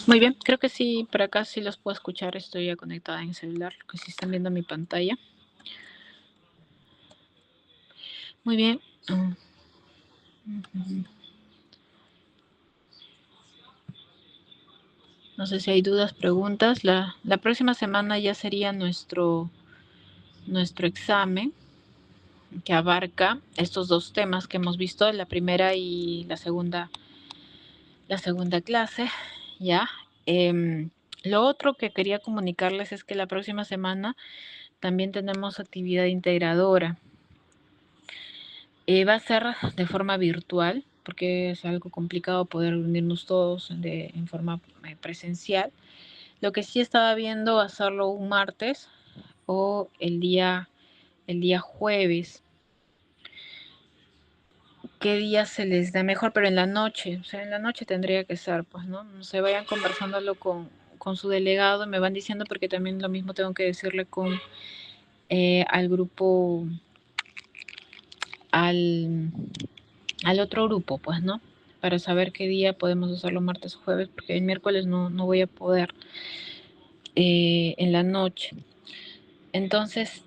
S1: Muy bien, creo que sí, por acá sí los puedo escuchar. Estoy ya conectada en el celular, que sí están viendo mi pantalla. Muy bien. No sé si hay dudas, preguntas. La próxima semana ya sería nuestro examen, que abarca estos dos temas que hemos visto, la primera y la segunda clase, ¿ya? Lo otro que quería comunicarles es que la próxima semana también tenemos actividad integradora. Va a ser de forma virtual, porque es algo complicado poder reunirnos todos en forma presencial. Lo que sí estaba viendo hacerlo un martes o el día jueves. ¿Qué día se les da mejor? Pero en la noche, o sea, en la noche tendría que ser, pues, ¿no? No se vayan conversándolo con su delegado, me van diciendo, porque también lo mismo tengo que decirle al grupo, al otro grupo, pues, ¿no? Para saber qué día podemos hacerlo martes o jueves, porque el miércoles no voy a poder en la noche. Entonces,